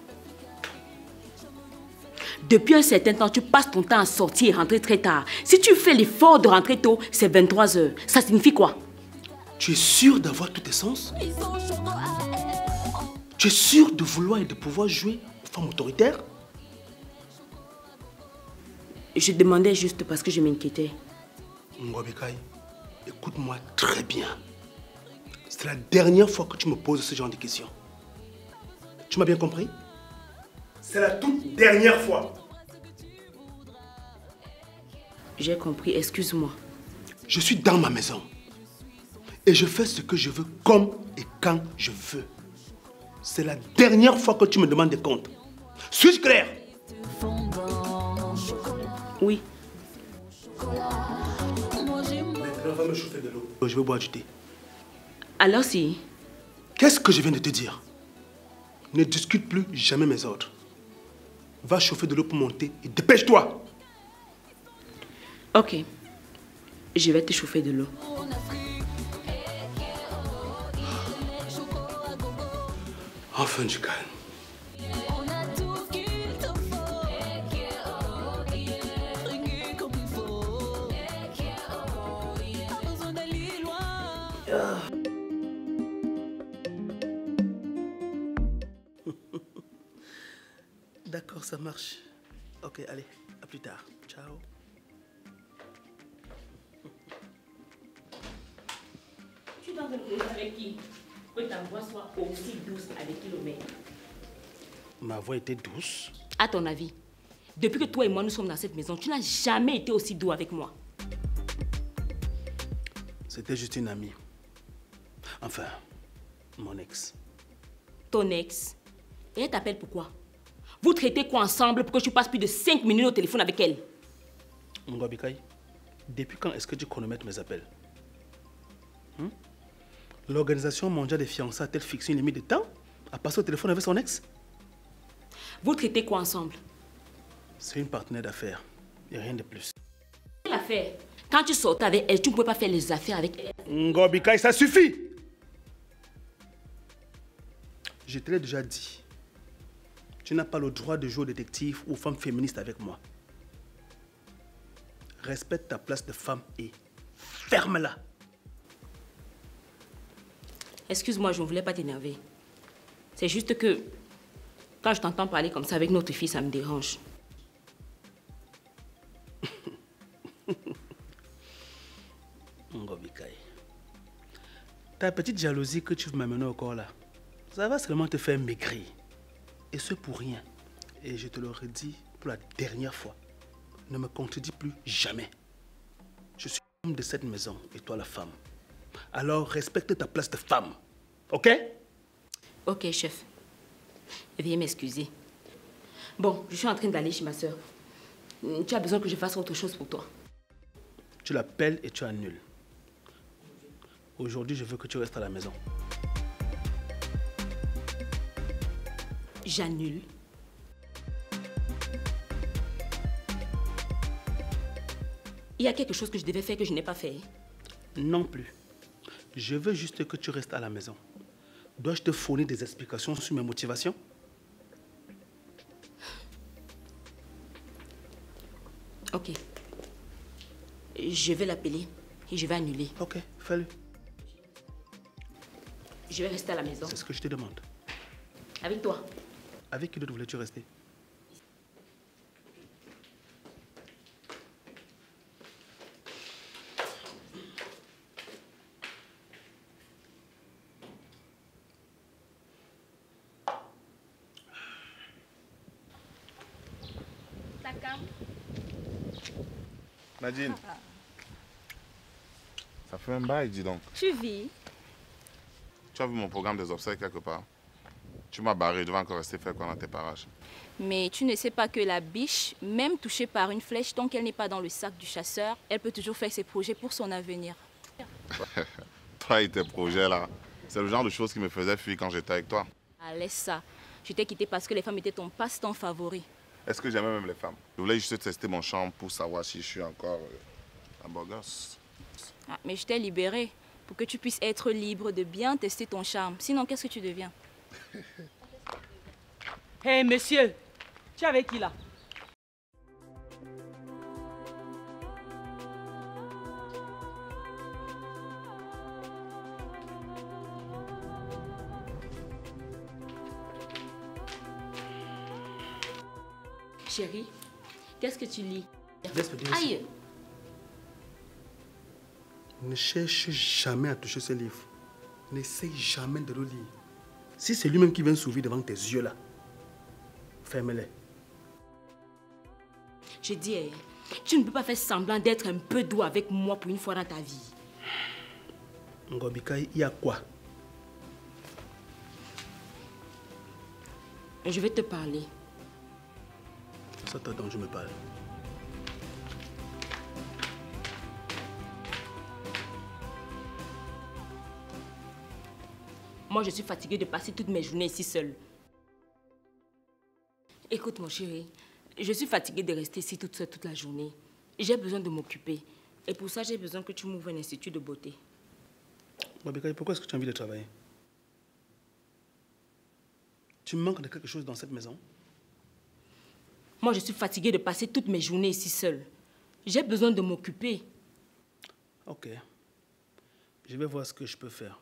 [SPEAKER 10] Depuis un certain temps, tu passes ton temps à sortir et rentrer très tard. Si tu fais l'effort de rentrer tôt, c'est 23 heures. Ça signifie quoi?
[SPEAKER 3] Tu es sûr d'avoir tous tes sens? Tu es sûr de vouloir et de pouvoir jouer aux femmes autoritaires?
[SPEAKER 10] Je demandais juste parce que je m'inquiétais.
[SPEAKER 3] Ngobikai, écoute-moi très bien. C'est la dernière fois que tu me poses ce genre de questions. Tu m'as bien compris? C'est la toute dernière fois.
[SPEAKER 10] J'ai compris, excuse-moi.
[SPEAKER 3] Je suis dans ma maison. Et je fais ce que je veux, comme et quand je veux. C'est la dernière fois que tu me demandes des comptes. Suis-je clair?
[SPEAKER 10] Oui.
[SPEAKER 3] Maintenant, va me chauffer de l'eau. Je veux boire du thé.
[SPEAKER 10] Alors si?
[SPEAKER 3] Qu'est-ce que je viens de te dire? Ne discute plus jamais mes ordres. Va chauffer de l'eau pour monter et dépêche-toi.
[SPEAKER 10] Ok. Je vais te chauffer de l'eau.
[SPEAKER 3] Enfin du calme. D'accord, ça marche. Ok, allez, à plus tard. Ciao.
[SPEAKER 10] Tu dois te avec qui? Que ta voix soit aussi douce avec qui le met.
[SPEAKER 3] Ma voix était douce?
[SPEAKER 10] À ton avis, depuis que toi et moi nous sommes dans cette maison, tu n'as jamais été aussi doux avec moi.
[SPEAKER 3] C'était juste une amie. Enfin, mon ex.
[SPEAKER 10] Ton ex? Et elle t'appelle pourquoi? Vous traitez quoi ensemble pour que tu passes plus de 5 minutes au téléphone avec elle?
[SPEAKER 3] Ngobikaï, depuis quand est-ce que tu chronomètres mes appels? L'Organisation mondiale des fiançailles a-t-elle fixé une limite de temps à passer au téléphone avec son ex?
[SPEAKER 10] Vous traitez quoi ensemble?
[SPEAKER 3] C'est une partenaire d'affaires et rien de plus.
[SPEAKER 10] Quelle affaire? Quand tu sortais avec elle, tu ne pouvais pas faire les affaires avec elle.
[SPEAKER 3] Ngobikaï, ça suffit! Je te l'ai déjà dit. Tu n'as pas le droit de jouer au détective ou femme féministe avec moi. Respecte ta place de femme et ferme-la.
[SPEAKER 10] Excuse-moi, je ne voulais pas t'énerver. C'est juste que quand je t'entends parler comme ça avec notre fille, ça me dérange.
[SPEAKER 3] Ngobikaï, ta petite jalousie que tu veux m'amener au corps là, ça va seulement te faire maigrir. Et ce pour rien. Et je te le redis pour la dernière fois. Ne me contredis plus jamais. Je suis l'homme de cette maison et toi la femme. Alors respecte ta place de femme. Ok?
[SPEAKER 10] Ok, chef. Veuillez m'excuser. Bon, je suis en train d'aller chez ma soeur. Tu as besoin que je fasse autre chose pour toi.
[SPEAKER 3] Tu l'appelles et tu annules. Aujourd'hui, je veux que tu restes à la maison.
[SPEAKER 10] J'annule. Il y a quelque chose que je devais faire que je n'ai pas fait.
[SPEAKER 3] Non plus. Je veux juste que tu restes à la maison. Dois-je te fournir des explications sur mes motivations?
[SPEAKER 10] Ok. Je vais l'appeler et je vais annuler.
[SPEAKER 3] Ok, fais-le.
[SPEAKER 10] Je vais rester à la maison.
[SPEAKER 3] C'est ce que je te demande.
[SPEAKER 10] Avec toi.
[SPEAKER 3] Avec qui d'autre voulais-tu rester?
[SPEAKER 9] Nadine, ça fait un bail, dis donc.
[SPEAKER 5] Tu vis?
[SPEAKER 9] Tu as vu mon programme des obsèques quelque part? Tu m'as barré, je devais encore rester faire quoi dans tes parages?
[SPEAKER 5] Mais tu ne sais pas que la biche, même touchée par une flèche, tant qu'elle n'est pas dans le sac du chasseur, elle peut toujours faire ses projets pour son avenir.
[SPEAKER 9] Toi et tes projets là, c'est le genre de choses qui me faisaient fuir quand j'étais avec toi.
[SPEAKER 5] Ah, laisse ça. Je t'ai quitté parce que les femmes étaient ton passe-temps favori.
[SPEAKER 9] Est-ce que j'aimais même les femmes? Je voulais juste tester mon champ pour savoir si je suis encore un beau gosse.
[SPEAKER 5] Ah, mais je t'ai libéré pour que tu puisses être libre de bien tester ton charme. Sinon, qu'est-ce que tu deviens?
[SPEAKER 2] Hé, hey, monsieur, tu es avec qui là?
[SPEAKER 10] Chérie, qu'est-ce que tu lis?
[SPEAKER 3] Laisse-le dire aussi.
[SPEAKER 10] Aïe!
[SPEAKER 3] Ne cherche jamais à toucher ce livre. N'essaye jamais de le lire. Si c'est lui-même qui vient s'ouvrir devant tes yeux là, ferme-les.
[SPEAKER 10] Je dis, tu ne peux pas faire semblant d'être un peu doux avec moi pour une fois dans ta vie.
[SPEAKER 3] Ngobikaï, il y a quoi?
[SPEAKER 10] Je vais te parler.
[SPEAKER 3] C'est toi dont je me parle.
[SPEAKER 10] Moi, je suis fatiguée de passer toutes mes journées ici seule. Écoute, mon chéri, je suis fatiguée de rester ici toute seule toute la journée. J'ai besoin de m'occuper. Et pour ça, j'ai besoin que tu m'ouvres un institut de beauté.
[SPEAKER 3] Ngobikaï, pourquoi est-ce que tu as envie de travailler? Tu manques de quelque chose dans cette maison?
[SPEAKER 10] Moi, je suis fatiguée de passer toutes mes journées ici seule. J'ai besoin de m'occuper.
[SPEAKER 3] Ok. Je vais voir ce que je peux faire.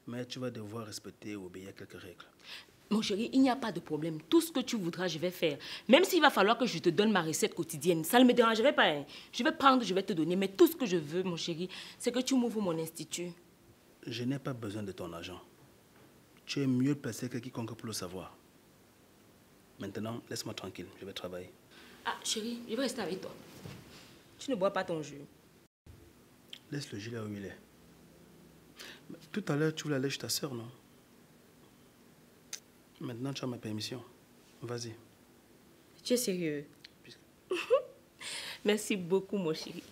[SPEAKER 3] Mais tu vas devoir respecter et obéir à quelques règles.
[SPEAKER 10] Mon chéri, il n'y a pas de problème. Tout ce que tu voudras, je vais faire. Même s'il va falloir que je te donne ma recette quotidienne, ça ne me dérangerait pas. Hein. Je vais prendre, je vais te donner. Mais tout ce que je veux, mon chéri, c'est que tu m'ouvres mon institut.
[SPEAKER 3] Je n'ai pas besoin de ton argent. Tu es mieux placé que quiconque pour le savoir. Maintenant, laisse-moi tranquille. Je vais travailler.
[SPEAKER 10] Ah, chéri, je vais rester avec toi. Tu ne bois pas ton jus.
[SPEAKER 3] Laisse le jus là où il est. Tout à l'heure, tu voulais aller chez ta soeur, non? Maintenant, tu as ma permission. Vas-y.
[SPEAKER 10] Tu es sérieux? Merci beaucoup, mon chéri.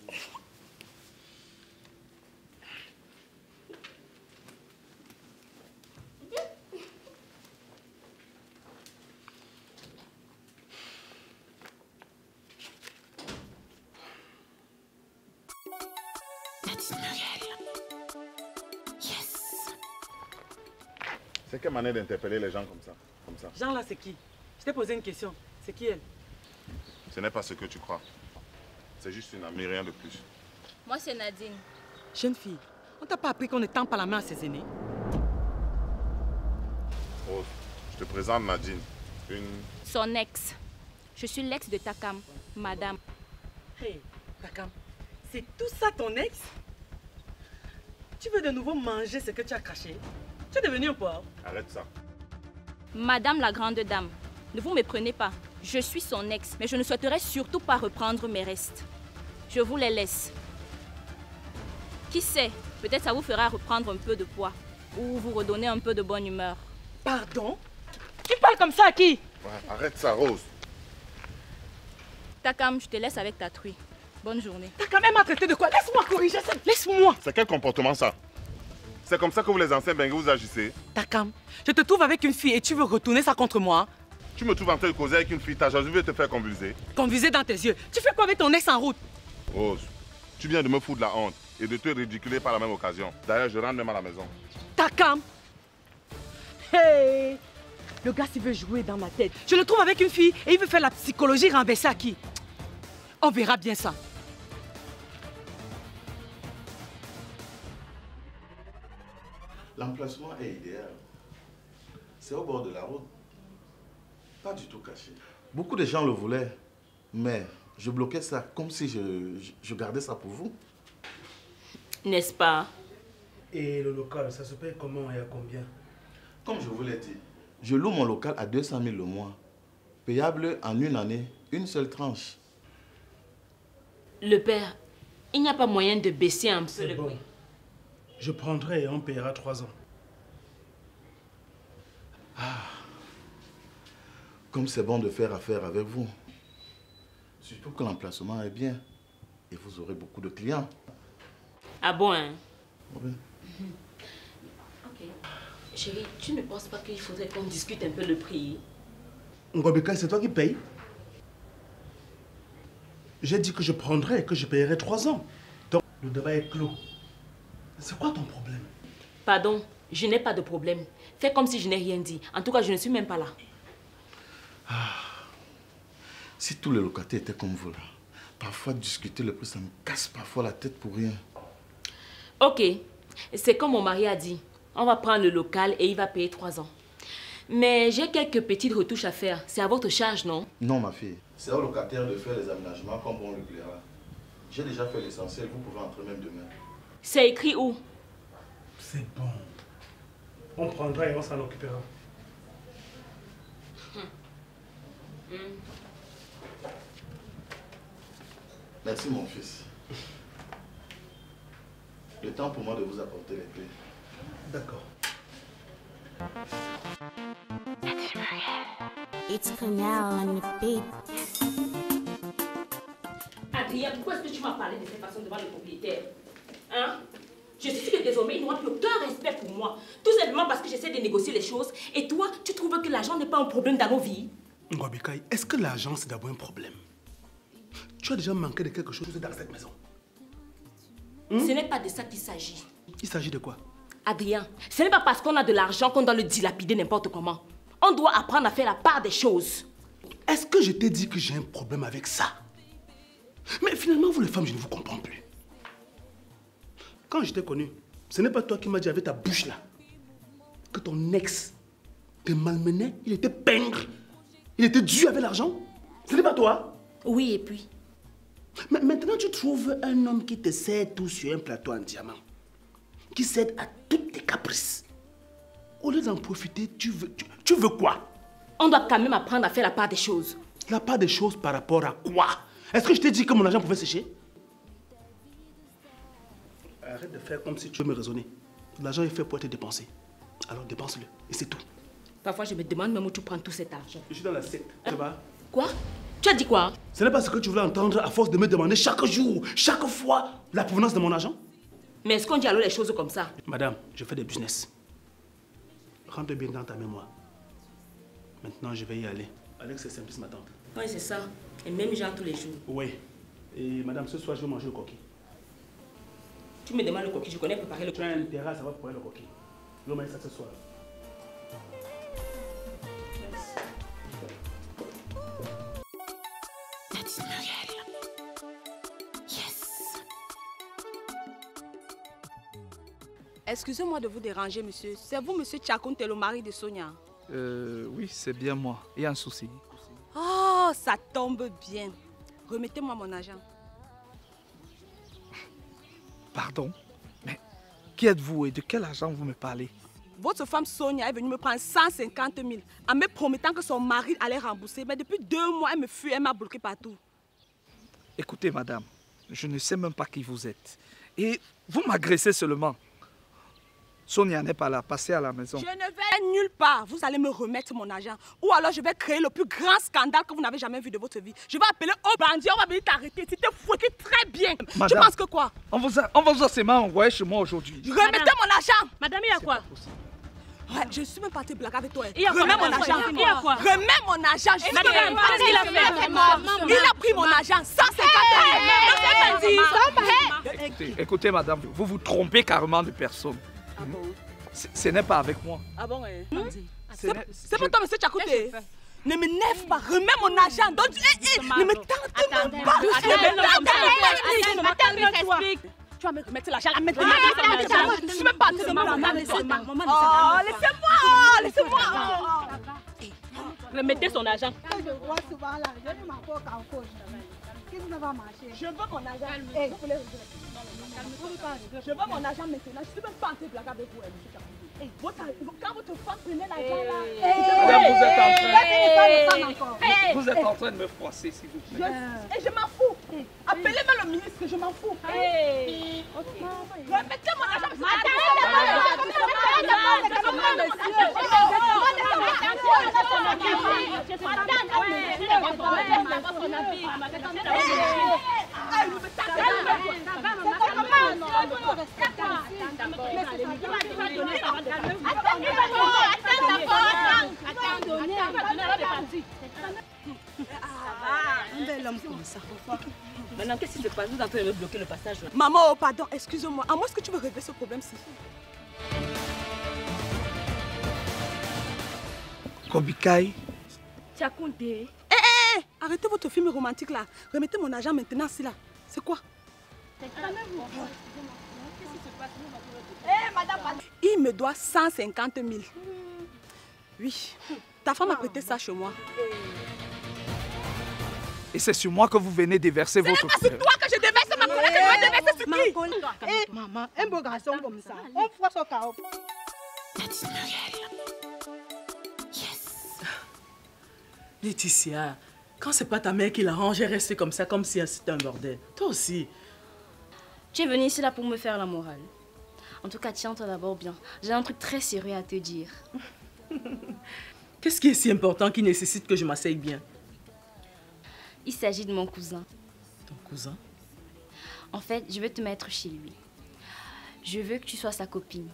[SPEAKER 9] C'est quelle manière d'interpeller les gens comme ça?
[SPEAKER 2] Jean là, c'est qui? Je t'ai posé une question. C'est qui elle?
[SPEAKER 9] Ce n'est pas ce que tu crois. C'est juste une amie, rien de plus.
[SPEAKER 5] Moi, c'est Nadine.
[SPEAKER 2] Jeune fille, on t'a pas appris qu'on ne tend pas la main à ses aînés?
[SPEAKER 9] Rose, je te présente Nadine,
[SPEAKER 5] Son ex. Je suis l'ex de Takam, madame.
[SPEAKER 2] Hey, Takam, c'est tout ça ton ex? Tu veux de nouveau manger ce que tu as craché? Tu es devenu un porc.
[SPEAKER 9] Arrête ça.
[SPEAKER 5] Madame la grande dame, ne vous méprenez pas. Je suis son ex, mais je ne souhaiterais surtout pas reprendre mes restes. Je vous les laisse. Qui sait, peut-être ça vous fera reprendre un peu de poids ou vous redonner un peu de bonne humeur.
[SPEAKER 2] Pardon? Tu parles comme ça à qui?
[SPEAKER 9] Ouais, arrête ça, Rose.
[SPEAKER 5] Takam, je te laisse avec ta truie. Bonne journée.
[SPEAKER 2] T'as quand même à traiter de quoi? Laisse-moi corriger ça. Laisse-moi.
[SPEAKER 9] C'est quel comportement ça? C'est comme ça que vous les anciens bengues vous agissez?
[SPEAKER 2] Takam, je te trouve avec une fille et tu veux retourner ça contre moi?
[SPEAKER 9] Tu me trouves en train de causer avec une fille, ta jalousie veut te faire convulser.
[SPEAKER 2] Convulser dans tes yeux. Tu fais quoi avec ton ex en route?
[SPEAKER 9] Rose, tu viens de me foutre la honte et de te ridiculer par la même occasion. D'ailleurs, je rentre même à la maison.
[SPEAKER 2] Takam! Hey! Le gars, s'il veut jouer dans ma tête. Je le trouve avec une fille et il veut faire la psychologie renversée à qui? On verra bien ça.
[SPEAKER 15] L'emplacement est idéal. C'est au bord de la route. Pas du tout caché. Beaucoup de gens le voulaient, mais je bloquais ça comme si je gardais ça pour vous.
[SPEAKER 10] N'est-ce pas?
[SPEAKER 3] Et le local, ça se paye comment et à combien?
[SPEAKER 15] Comme je vous l'ai dit, je loue mon local à 200 000 le mois. Payable en une année, une seule tranche.
[SPEAKER 10] Le père, il n'y a pas moyen de baisser un peu le prix.
[SPEAKER 3] Je prendrai et on payera 3 ans.
[SPEAKER 15] Comme c'est bon de faire affaire avec vous. Surtout que l'emplacement est bien. Et vous aurez beaucoup de clients.
[SPEAKER 10] Ah bon, hein?
[SPEAKER 15] Oui.
[SPEAKER 10] Ok. Chérie, tu ne penses pas qu'il faudrait qu'on discute un peu le prix?
[SPEAKER 3] Ngobika, c'est toi qui payes? J'ai dit que je prendrai et que je payerai 3 ans. Donc, le débat est clos. C'est quoi ton problème?
[SPEAKER 10] Pardon, je n'ai pas de problème. Fais comme si je n'ai rien dit. En tout cas, je ne suis même pas là.
[SPEAKER 15] Si tous les locataires étaient comme vous, là, parfois discuter le prix, ça me casse parfois la tête pour rien.
[SPEAKER 10] Ok, c'est comme mon mari a dit. On va prendre le local et il va payer 3 ans. Mais j'ai quelques petites retouches à faire. C'est à votre charge, non?
[SPEAKER 15] Non, ma fille. C'est au locataire de faire les aménagements comme bon lui plaira. J'ai déjà fait l'essentiel, vous pouvez entrer même demain.
[SPEAKER 10] C'est écrit où?
[SPEAKER 3] C'est bon. On prendra et on s'en occupera.
[SPEAKER 15] Merci, mon fils. Le temps pour moi de vous apporter les clés.
[SPEAKER 3] D'accord.
[SPEAKER 6] It's Canal on the beat.
[SPEAKER 10] Adrien, pourquoi est-ce que tu m'as parlé de cette façon devant le propriétaire? Hein? Je suis sûre que désormais, il n'aura plus aucun respect pour moi. Tout simplement parce que j'essaie de négocier les choses. Et toi, tu trouves que l'argent n'est pas un problème dans nos vies?
[SPEAKER 3] Ngobika, est-ce que l'argent, c'est d'abord un problème? Tu as déjà manqué de quelque chose dans cette maison?
[SPEAKER 10] Ce n'est pas de ça qu'il s'agit.
[SPEAKER 3] Il s'agit de quoi?
[SPEAKER 10] Adrien, ce n'est pas parce qu'on a de l'argent qu'on doit le dilapider n'importe comment. On doit apprendre à faire la part des choses.
[SPEAKER 3] Est-ce que je t'ai dit que j'ai un problème avec ça? Mais finalement, vous les femmes, je ne vous comprends plus. Quand je t'ai connu, ce n'est pas toi qui m'as dit avec ta bouche là que ton ex te malmenait, il était pingre, il était dû avec l'argent. Ce n'est pas toi?
[SPEAKER 10] Oui, et puis?
[SPEAKER 3] Mais maintenant, tu trouves un homme qui te sert tout sur un plateau en diamant, qui cède à toutes tes caprices. Au lieu d'en profiter, tu veux quoi?
[SPEAKER 10] On doit quand même apprendre à faire la part des choses.
[SPEAKER 3] La part des choses par rapport à quoi? Est-ce que je t'ai dit que mon argent pouvait sécher? Arrête de faire comme si tu veux me raisonner. L'argent est fait pour être dépensé. Alors dépense-le. Et c'est tout.
[SPEAKER 10] Parfois, je me demande même où tu prends tout cet argent.
[SPEAKER 3] Je suis dans la secte. Ça va?
[SPEAKER 10] Quoi? Tu as dit quoi?
[SPEAKER 3] Ce n'est pas ce que tu voulais entendre à force de me demander chaque jour, chaque fois, la provenance de mon argent?
[SPEAKER 10] Mais est-ce qu'on dit alors les choses comme ça?
[SPEAKER 3] Madame, je fais des business. Rentre bien dans ta mémoire. Maintenant, je vais y aller. Alex, c'est Simplice, ma tante.
[SPEAKER 10] Oui, c'est ça. Et même genre tous les jours.
[SPEAKER 3] Oui. Et madame, ce soir, je vais manger le coquille.
[SPEAKER 10] Tu me demandes le coquille, je connais préparer le coquille.
[SPEAKER 3] Tu as une terrasse, ça va préparer le coquille. Je vais manger ça ce soir.
[SPEAKER 11] Excusez-moi de vous déranger, monsieur. C'est vous, monsieur Tchakounte, le mari de Sonia?
[SPEAKER 4] Oui, c'est bien moi. Il y a un souci.
[SPEAKER 11] Oh, ça tombe bien. Remettez-moi mon argent.
[SPEAKER 4] Pardon? Mais qui êtes-vous et de quel argent vous me parlez?
[SPEAKER 11] Votre femme Sonia est venue me prendre 150 000 en me promettant que son mari allait rembourser. Mais depuis 2 mois, elle me fuit, elle m'a bloqué partout.
[SPEAKER 4] Écoutez, madame, je ne sais même pas qui vous êtes. Et vous m'agressez seulement. Sonia n'est pas là, passez à la maison.
[SPEAKER 11] Je ne vais nulle part. Vous allez me remettre mon argent. Ou alors je vais créer le plus grand scandale que vous n'avez jamais vu de votre vie. Je vais appeler au bandit, on va venir t'arrêter. Tu t'es foutu très bien.
[SPEAKER 4] Madame,
[SPEAKER 11] tu penses que quoi?
[SPEAKER 4] On vous a seulement envoyé chez moi aujourd'hui.
[SPEAKER 11] Remettez mon argent.
[SPEAKER 10] Madame, il y a quoi?
[SPEAKER 11] Ouais, je suis même partie blaguer avec toi.
[SPEAKER 10] Il y a quoi?
[SPEAKER 11] Remets mon argent.
[SPEAKER 10] Il y a quoi?
[SPEAKER 11] Remets mon argent. Je suis
[SPEAKER 10] Madame,
[SPEAKER 11] même
[SPEAKER 10] qu'est-ce qu'il a fait?
[SPEAKER 11] Il a pris mon argent. 150 000.
[SPEAKER 4] Écoutez, madame, vous vous trompez carrément de personne. Ce n'est pas avec moi.
[SPEAKER 11] Ah bon, c'est pas toi, monsieur Tchakounte. Ne m'énerve pas, remets mon argent. Donc, ne me tente même pas. Attends, tu vas me remettre l'argent maintenant. Je suis même pas de maman. Oh, laissez-moi.
[SPEAKER 10] Remettez son argent.
[SPEAKER 11] Je veux mon argent. Je veux mon argent maintenant. Je suis même pas en train de blaguer avec vous. Quand votre femme prenait l'argent là.
[SPEAKER 4] Vous êtes en train de me froisser, s'il vous plaît.
[SPEAKER 11] Et je m'en fous. Appelez-moi le ministre, je m'en fous. Remettez mon argent.
[SPEAKER 10] Maintenant, qu'est-ce qui se passe? Vous êtes en train de me bloquer le passage.
[SPEAKER 11] Maman, oh, pardon, excuse-moi. À moins que tu veux régler ce problème-ci.
[SPEAKER 4] Kobikai.
[SPEAKER 11] Tchakounte. Arrêtez votre film romantique là. Remettez mon argent maintenant, c'est là. C'est quoi? Il me doit 150 000. Oui. Ta femme a prêté ça chez moi.
[SPEAKER 4] Et c'est sur moi que vous venez déverser votre
[SPEAKER 11] colère. C'est toi que je déverse ma colère. Je déverse sur qui?
[SPEAKER 16] Maman, un beau garçon comme ça, on voit son chaos.
[SPEAKER 13] Laetitia, quand c'est pas ta mère qui l'arrange, elle reste comme ça, comme si c'était un bordel. Toi aussi.
[SPEAKER 5] Tu es venu ici là pour me faire la morale. En tout cas, tiens-toi d'abord bien. J'ai un truc très sérieux à te dire.
[SPEAKER 13] Qu'est-ce qui est si important qui nécessite que je m'asseye bien?
[SPEAKER 5] Il s'agit de mon cousin.
[SPEAKER 13] Ton cousin?
[SPEAKER 5] En fait, je veux te mettre chez lui. Je veux que tu sois sa copine.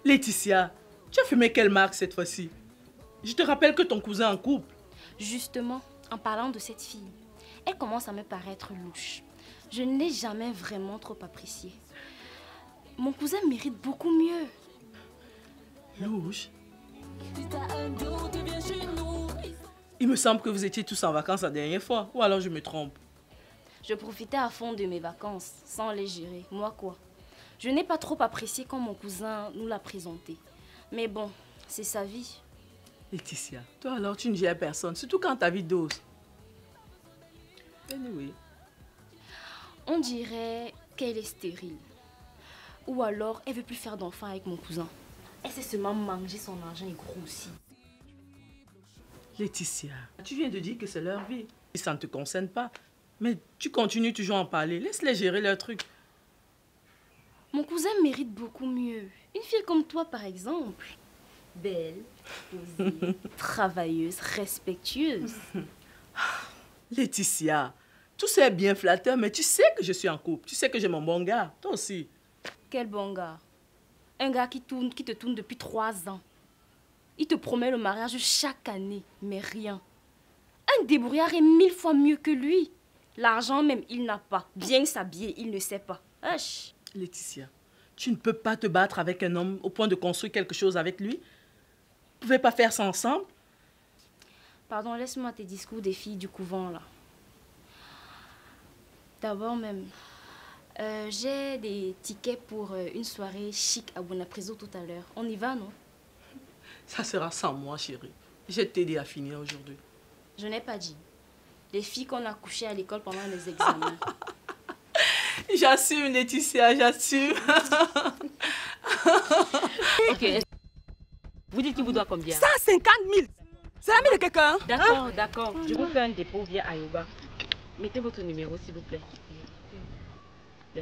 [SPEAKER 13] Laetitia, tu as fumé quelle marque cette fois-ci? Je te rappelle que ton cousin est en couple.
[SPEAKER 5] Justement, en parlant de cette fille, elle commence à me paraître louche. Je ne l'ai jamais vraiment trop appréciée. Mon cousin mérite beaucoup mieux.
[SPEAKER 13] Louche? Il me semble que vous étiez tous en vacances la dernière fois. Ou alors je me trompe.
[SPEAKER 5] Je profitais à fond de mes vacances, sans les gérer. Moi quoi? Je n'ai pas trop apprécié quand mon cousin nous l'a présenté. Mais bon, c'est sa vie.
[SPEAKER 13] Laetitia, toi alors tu ne gères personne, surtout quand ta vie dose. Anyway.
[SPEAKER 5] On dirait qu'elle est stérile. Ou alors, elle veut plus faire d'enfants avec mon cousin. Elle sait seulement manger son argent et grossir.
[SPEAKER 13] Laetitia, tu viens de dire que c'est leur vie. Et ça ne te concerne pas. Mais tu continues toujours à en parler. Laisse-les gérer leur truc.
[SPEAKER 5] Mon cousin mérite beaucoup mieux. Une fille comme toi, par exemple. Belle, posée, travailleuse, respectueuse.
[SPEAKER 13] Laetitia, tu sais bien flatteur, mais tu sais que je suis en couple. Tu sais que j'ai mon bon gars. Toi aussi.
[SPEAKER 5] Quel bon gars. Un gars qui te tourne depuis 3 ans. Il te promet le mariage chaque année, mais rien. Un débrouillard est 1000 fois mieux que lui. L'argent même, il n'a pas. Bien s'habiller, il ne sait pas. Hush.
[SPEAKER 13] Laetitia, tu ne peux pas te battre avec un homme au point de construire quelque chose avec lui. Vous ne pouvez pas faire ça ensemble?
[SPEAKER 5] Pardon, laisse-moi tes discours des filles du couvent, là. D'abord même, j'ai des tickets pour une soirée chic à Buenapreso tout à l'heure. On y va, non?
[SPEAKER 13] Ça sera sans moi, chérie. Je vais t'aider à finir aujourd'hui.
[SPEAKER 5] Je n'ai pas dit. Les filles qu'on a couchées à l'école pendant les examens.
[SPEAKER 13] J'assume, Laetitia, j'assume.
[SPEAKER 10] Ok. Vous dites qu'il vous doit combien?
[SPEAKER 16] 150 000. C'est l'ami de quelqu'un?
[SPEAKER 10] D'accord, d'accord. Je vous fais un dépôt via Ayoba. Mettez votre numéro, s'il vous plaît. Il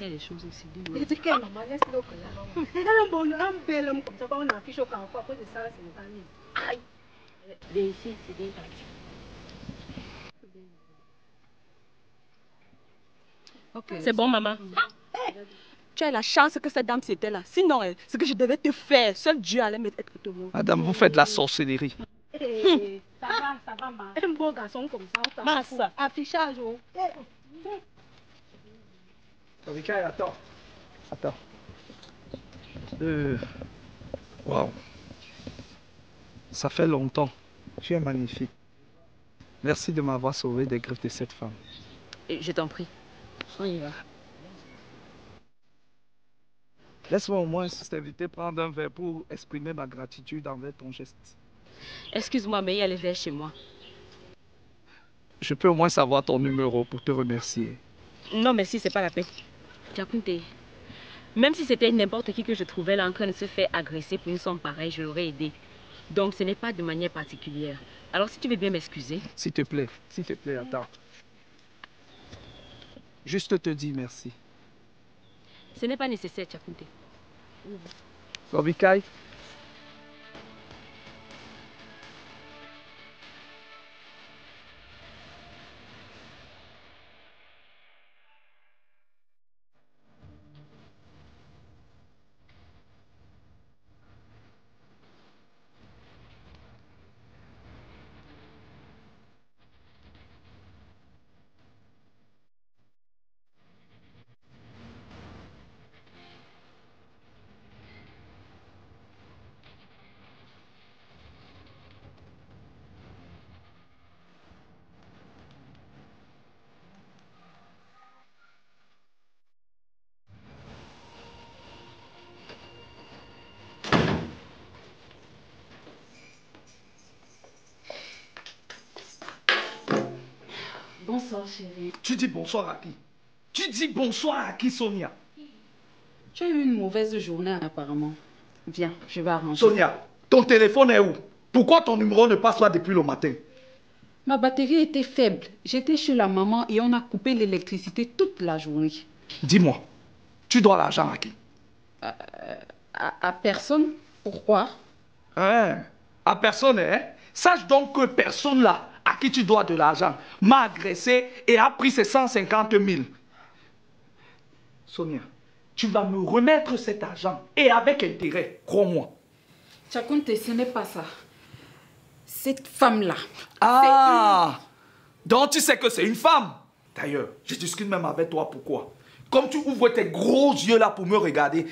[SPEAKER 10] y a des choses aussi.
[SPEAKER 16] C'est quelle maman? Laisse-le que là. Un bon, un bel homme comme ça, on affiche au camp. À cause de ça, c'est 50 000. Aïe.
[SPEAKER 10] Ici, c'est des...
[SPEAKER 16] Okay.
[SPEAKER 10] C'est bon, maman.
[SPEAKER 16] Hey, tu as la chance que cette dame c'était là. Sinon, ce que je devais te faire, seul Dieu allait m'être tout bon.
[SPEAKER 4] Madame, vous faites de la sorcellerie.
[SPEAKER 16] Hey, ça va, ma. Un bon garçon comme ça. Massa. Affichage.
[SPEAKER 4] Mikaël, attends. Attends. Waouh. Ça fait longtemps. Tu es magnifique. Merci de m'avoir sauvé des griffes de cette femme.
[SPEAKER 10] Je t'en prie. On y va.
[SPEAKER 4] Laisse-moi au moins t'inviter à prendre un verre pour exprimer ma gratitude envers ton geste.
[SPEAKER 10] Excuse-moi, mais il y a les verres chez moi.
[SPEAKER 4] Je peux au moins savoir ton numéro pour te remercier.
[SPEAKER 10] Non, merci, c'est pas la peine. Diakounté, même si c'était n'importe qui que je trouvais là en train de se faire agresser pour une somme pareille, je l'aurais aidé. Donc ce n'est pas de manière particulière. Alors si tu veux bien m'excuser.
[SPEAKER 4] S'il te plaît, attends. Juste te dire merci.
[SPEAKER 10] Ce n'est pas nécessaire, Diakounté.
[SPEAKER 4] Mikaël.
[SPEAKER 12] Bonsoir, chérie.
[SPEAKER 4] Tu dis bonsoir à qui? Tu dis bonsoir à qui, Sonia?
[SPEAKER 12] Tu as eu une mauvaise journée, apparemment. Viens, je vais arranger.
[SPEAKER 4] Sonia, ton téléphone est où? Pourquoi ton numéro ne passe pas depuis le matin?
[SPEAKER 12] Ma batterie était faible. J'étais chez la maman et on a coupé l'électricité toute la journée.
[SPEAKER 4] Dis-moi, tu dois l'argent à qui?
[SPEAKER 12] À personne. Pourquoi?
[SPEAKER 4] Hein? À personne, hein? Sache donc que personne là, à qui tu dois de l'argent, m'a agressé et a pris ses 150 000. Sonia, tu vas me remettre cet argent et avec intérêt, crois-moi.
[SPEAKER 12] Diakounté, ce n'est pas ça. Cette femme-là.
[SPEAKER 4] Ah! Donc tu sais que c'est une femme. D'ailleurs, je discute même avec toi pourquoi. Comme tu ouvres tes gros yeux là pour me regarder,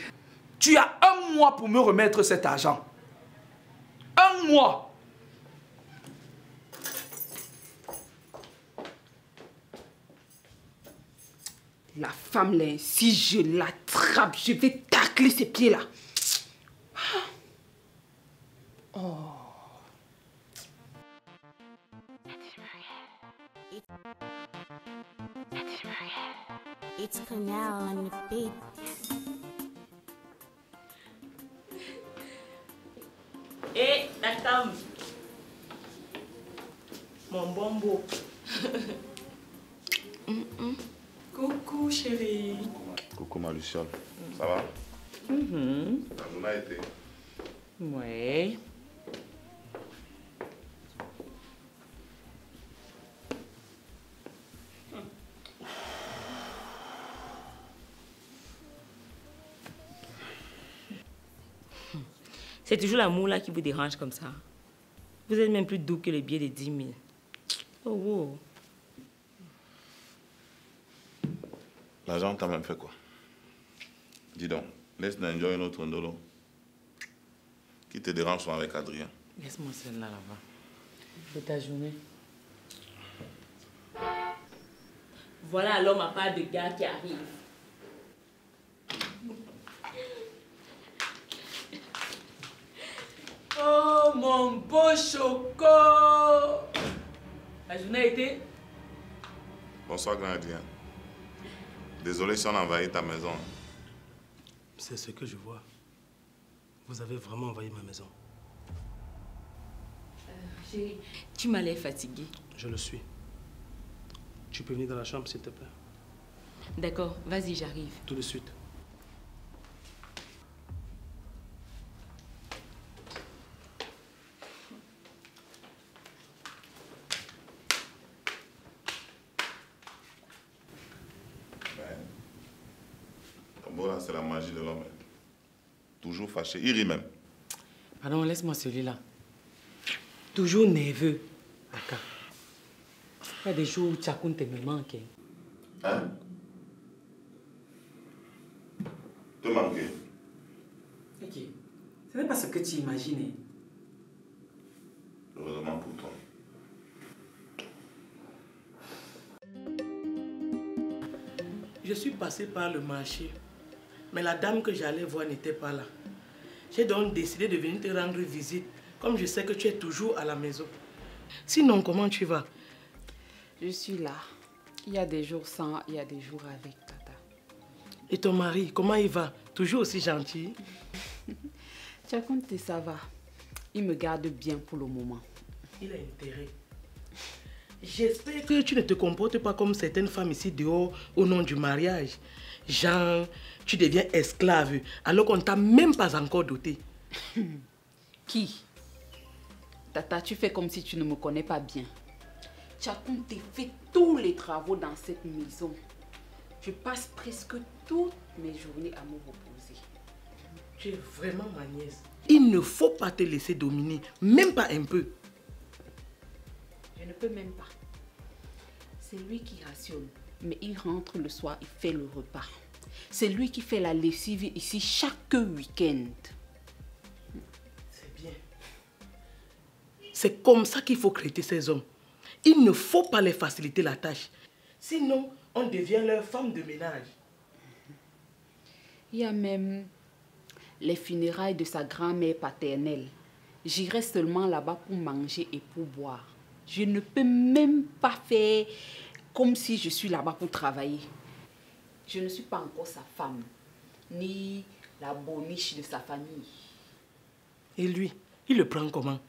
[SPEAKER 4] tu as 1 mois pour me remettre cet argent. 1 mois.
[SPEAKER 12] La femme là, si je l'attrape, je vais tacler ses pieds là. Oh.
[SPEAKER 6] It's Canal on the beat.
[SPEAKER 1] Hé, Natam. Mon bon beau.
[SPEAKER 2] Coucou chérie.
[SPEAKER 9] Coucou ma Luciole. Ça va? La journée a été.
[SPEAKER 2] Ouais.
[SPEAKER 10] C'est toujours l'amour là qui vous dérange comme ça. Vous êtes même plus doux que les billets de 10 000. Oh, wow.
[SPEAKER 9] L'argent t'a même fait quoi? Dis donc, laisse enjoy notre ndolo. Qui te dérange sont avec Adrien.
[SPEAKER 2] Laisse-moi celle-là là-bas.
[SPEAKER 10] C'est ta journée. Voilà alors ma part de gars qui arrive.
[SPEAKER 2] Oh mon beau choco! La journée a été?
[SPEAKER 9] Bonsoir grand Adrien. Désolé si on a envahi ta maison.
[SPEAKER 3] C'est ce que je vois. Vous avez vraiment envahi ma maison.
[SPEAKER 10] Chérie, tu m'as l'air fatiguée.
[SPEAKER 3] Je le suis. Tu peux venir dans la chambre, s'il te plaît?
[SPEAKER 10] D'accord, vas-y, j'arrive.
[SPEAKER 3] Tout de suite.
[SPEAKER 9] Bon, c'est la magie de l'homme. Toujours fâché. Il rit même.
[SPEAKER 2] Pardon, laisse-moi celui-là. Toujours nerveux. D'accord. Il y a des jours où Tchakoun te me manque.
[SPEAKER 9] Hein? Te manquer?
[SPEAKER 2] Ok. Ce n'est pas ce que tu imaginais.
[SPEAKER 9] Heureusement pour toi.
[SPEAKER 13] Je suis passé par le marché, mais la dame que j'allais voir n'était pas là. J'ai donc décidé de venir te rendre visite, comme je sais que tu es toujours à la maison. Sinon, comment tu vas?
[SPEAKER 12] Je suis là. Il y a des jours sans, il y a des jours avec, Tata.
[SPEAKER 13] Et ton mari, comment il va? Toujours aussi gentil?
[SPEAKER 12] Tchakoun, ça va. Il me garde bien pour le moment.
[SPEAKER 13] Il a intérêt. J'espère que tu ne te comportes pas comme certaines femmes ici dehors au nom du mariage. Genre, tu deviens esclave alors qu'on ne t'a même pas encore doté.
[SPEAKER 12] Qui? Tata, tu fais comme si tu ne me connais pas bien. Tchakoun te fait tous les travaux dans cette maison. Je passe presque toutes mes journées à me reposer.
[SPEAKER 13] Tu es vraiment ma nièce. Il ne faut pas te laisser dominer, même pas un peu.
[SPEAKER 12] Je ne peux même pas. C'est lui qui rationne. Mais il rentre le soir, il fait le repas. C'est lui qui fait la lessive ici chaque week-end.
[SPEAKER 13] C'est bien. C'est comme ça qu'il faut traiter ces hommes. Il ne faut pas les faciliter la tâche. Sinon, on devient leur femme de ménage.
[SPEAKER 12] Il y a même les funérailles de sa grand-mère paternelle. J'irai seulement là-bas pour manger et pour boire. Je ne peux même pas faire comme si je suis là-bas pour travailler. Je ne suis pas encore sa femme, ni la boniche de sa famille.
[SPEAKER 13] Et lui, il le prend comment?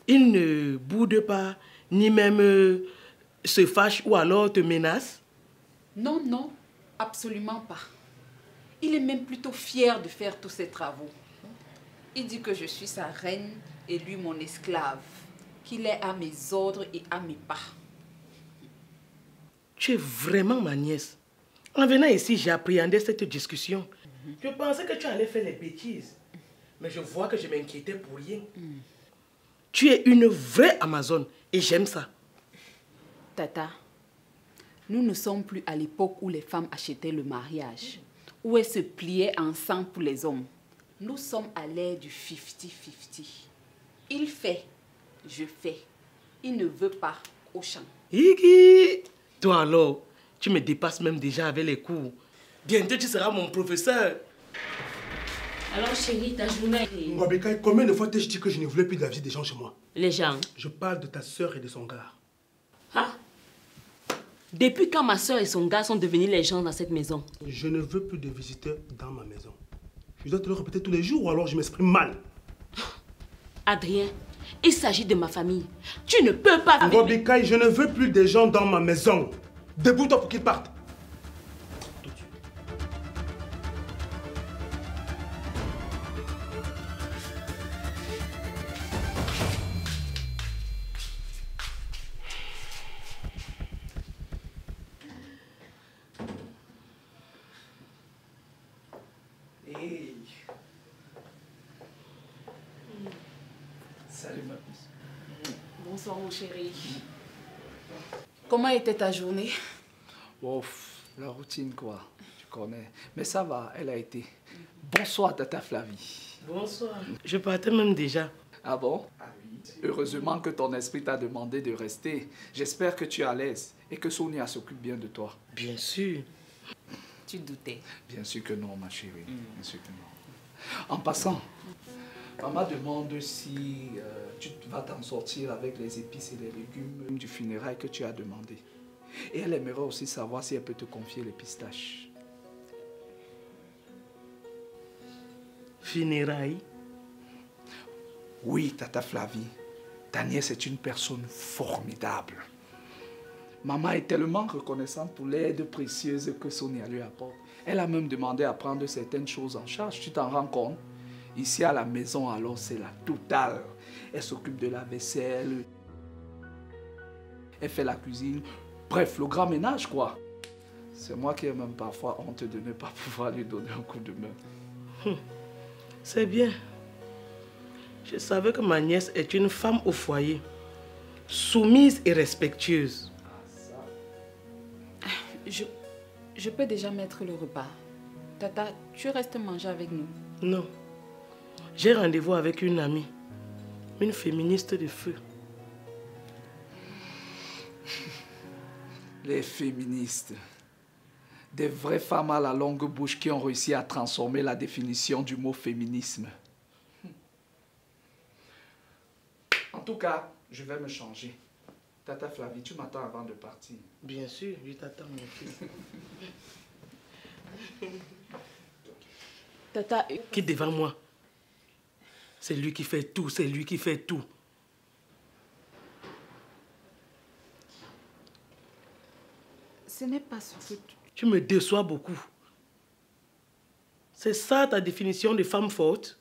[SPEAKER 13] Il ne boude pas, ni même se fâche ou alors te menace?
[SPEAKER 12] Non, non, absolument pas. Il est même plutôt fier de faire tous ses travaux. Il dit que je suis sa reine et lui mon esclave, qu'il est à mes ordres et à mes pas.
[SPEAKER 13] Tu es vraiment ma nièce. En venant ici, j'ai appréhendé cette discussion. Je pensais que tu allais faire les bêtises. Mais je vois que je m'inquiétais pour rien. Tu es une vraie Amazone et j'aime ça.
[SPEAKER 12] Tata, nous ne sommes plus à l'époque où les femmes achetaient le mariage, où elles se pliaient ensemble pour les hommes. Nous sommes à l'ère du 50-50. Il fait, je fais. Il ne veut pas au champ.
[SPEAKER 13] Iggy! Toi alors, tu me dépasses même déjà avec les cours. Bientôt tu seras mon professeur.
[SPEAKER 10] Alors chérie, ta journée...
[SPEAKER 3] Ngobika, combien de fois t'ai-je dit que je ne voulais plus de la visite des gens chez moi?
[SPEAKER 10] Les gens?
[SPEAKER 3] Je parle de ta soeur et de son gars.
[SPEAKER 10] Ah? Depuis quand ma soeur et son gars sont devenus les gens dans cette maison?
[SPEAKER 3] Je ne veux plus de visiteurs dans ma maison. Je dois te le répéter tous les jours ou alors je m'exprime mal.
[SPEAKER 10] Adrien, il s'agit de ma famille. Tu ne peux pas...
[SPEAKER 3] Ngobika, je ne veux plus de gens dans ma maison. Debout-toi pour qu'ils partent.
[SPEAKER 4] Hey. Salut ma puce.
[SPEAKER 12] Bonsoir mon chéri. Comment était ta journée?
[SPEAKER 4] Ouf, la routine quoi, tu connais. Mais ça va, elle a été. Bonsoir Tata Flavie.
[SPEAKER 13] Bonsoir. Je partais même déjà.
[SPEAKER 4] Ah bon? Ah oui. Heureusement que ton esprit t'a demandé de rester. J'espère que tu es à l'aise et que Sonia s'occupe bien de toi.
[SPEAKER 13] Bien sûr.
[SPEAKER 12] Tu doutais?
[SPEAKER 4] Bien sûr que non, ma chérie. Bien sûr que non. En passant, maman demande si tu vas t'en sortir avec les épices et les légumes du funérail que tu as demandé. Et elle aimerait aussi savoir si elle peut te confier les pistaches.
[SPEAKER 13] Funérailles?
[SPEAKER 4] Oui, Tata Flavie. Ta nièce est une personne formidable. Maman est tellement reconnaissante pour l'aide précieuse que Sonia lui apporte. Elle a même demandé à prendre certaines choses en charge. Tu t'en rends compte? Ici à la maison, alors, c'est la totale. Elle s'occupe de la vaisselle. Elle fait la cuisine. Bref, le grand ménage, quoi. C'est moi qui ai même parfois honte de ne pas pouvoir lui donner un coup de main.
[SPEAKER 13] C'est bien. Je savais que ma nièce est une femme au foyer, soumise et respectueuse.
[SPEAKER 12] Je peux déjà mettre le repas. Tata, tu restes manger avec nous?
[SPEAKER 13] Non. J'ai rendez-vous avec une amie, une féministe de feu.
[SPEAKER 4] Les féministes. Des vraies femmes à la longue bouche qui ont réussi à transformer la définition du mot féminisme. En tout cas, je vais me changer. Tata Flavie, tu m'attends avant de partir.
[SPEAKER 13] Bien sûr, je t'attends, mon fils.
[SPEAKER 12] Tata...
[SPEAKER 13] Quitte devant moi. C'est lui qui fait tout, c'est lui qui fait tout.
[SPEAKER 12] Ce n'est pas ce que
[SPEAKER 13] tu me déçois beaucoup. C'est ça ta définition de femme forte?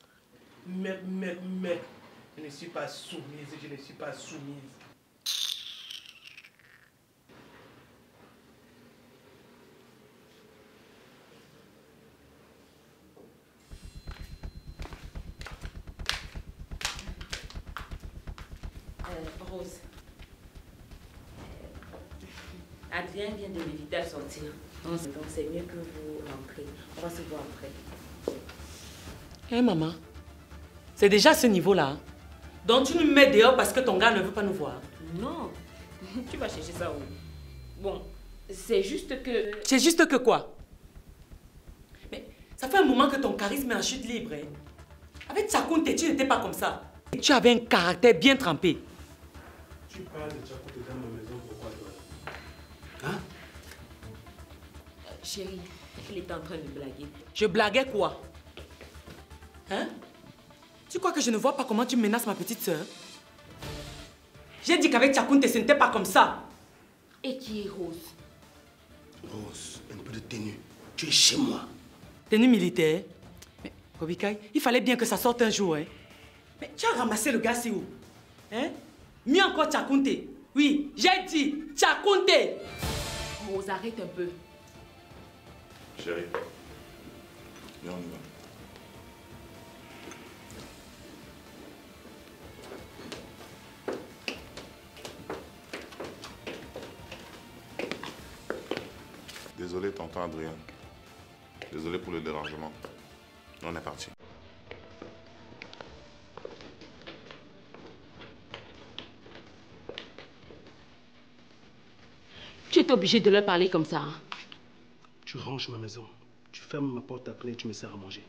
[SPEAKER 13] Mais, je ne suis pas soumise, je ne suis pas soumise.
[SPEAKER 10] Rose. Adrien vient de m'inviter à sortir. Donc c'est mieux que vous rentrez. On va se voir après.
[SPEAKER 2] Hé maman, c'est déjà à ce niveau-là. Hein? Donc tu nous mets dehors parce que ton gars ne veut pas nous voir.
[SPEAKER 10] Non, tu vas chercher ça où? Bon, c'est juste que...
[SPEAKER 2] C'est juste que quoi? Mais ça fait un moment que ton charisme est en chute libre. Hein? Avec Tchakounte, tu n'étais pas comme ça. Tu avais un caractère bien trempé.
[SPEAKER 3] Tu parles de Tchakounte dans ma maison, pourquoi toi? Hein?
[SPEAKER 10] Chérie, il était en train de blaguer.
[SPEAKER 2] Je blaguais quoi? Hein? Tu crois que je ne vois pas comment tu menaces ma petite sœur? J'ai dit qu'avec Tchakounte, ce n'était pas comme ça.
[SPEAKER 10] Et qui est Rose?
[SPEAKER 13] Rose, un peu de tenue. Tu es chez moi.
[SPEAKER 2] Tenue militaire? Mais, Kobikaï, il fallait bien que ça sorte un jour, hein? Mais tu as ramassé le gars, c'est où? Hein? Mieux encore Tchakounte. Oui, j'ai dit Tchakounte.
[SPEAKER 10] Rose, arrête un peu.
[SPEAKER 9] Chérie, viens, on y va. Désolé, tonton Adrien. Désolé pour le dérangement. On est parti.
[SPEAKER 10] Tu es obligé de leur parler comme ça. Hein?
[SPEAKER 3] Tu ranges ma maison. Tu fermes ma porte à clé et tu me sers à manger.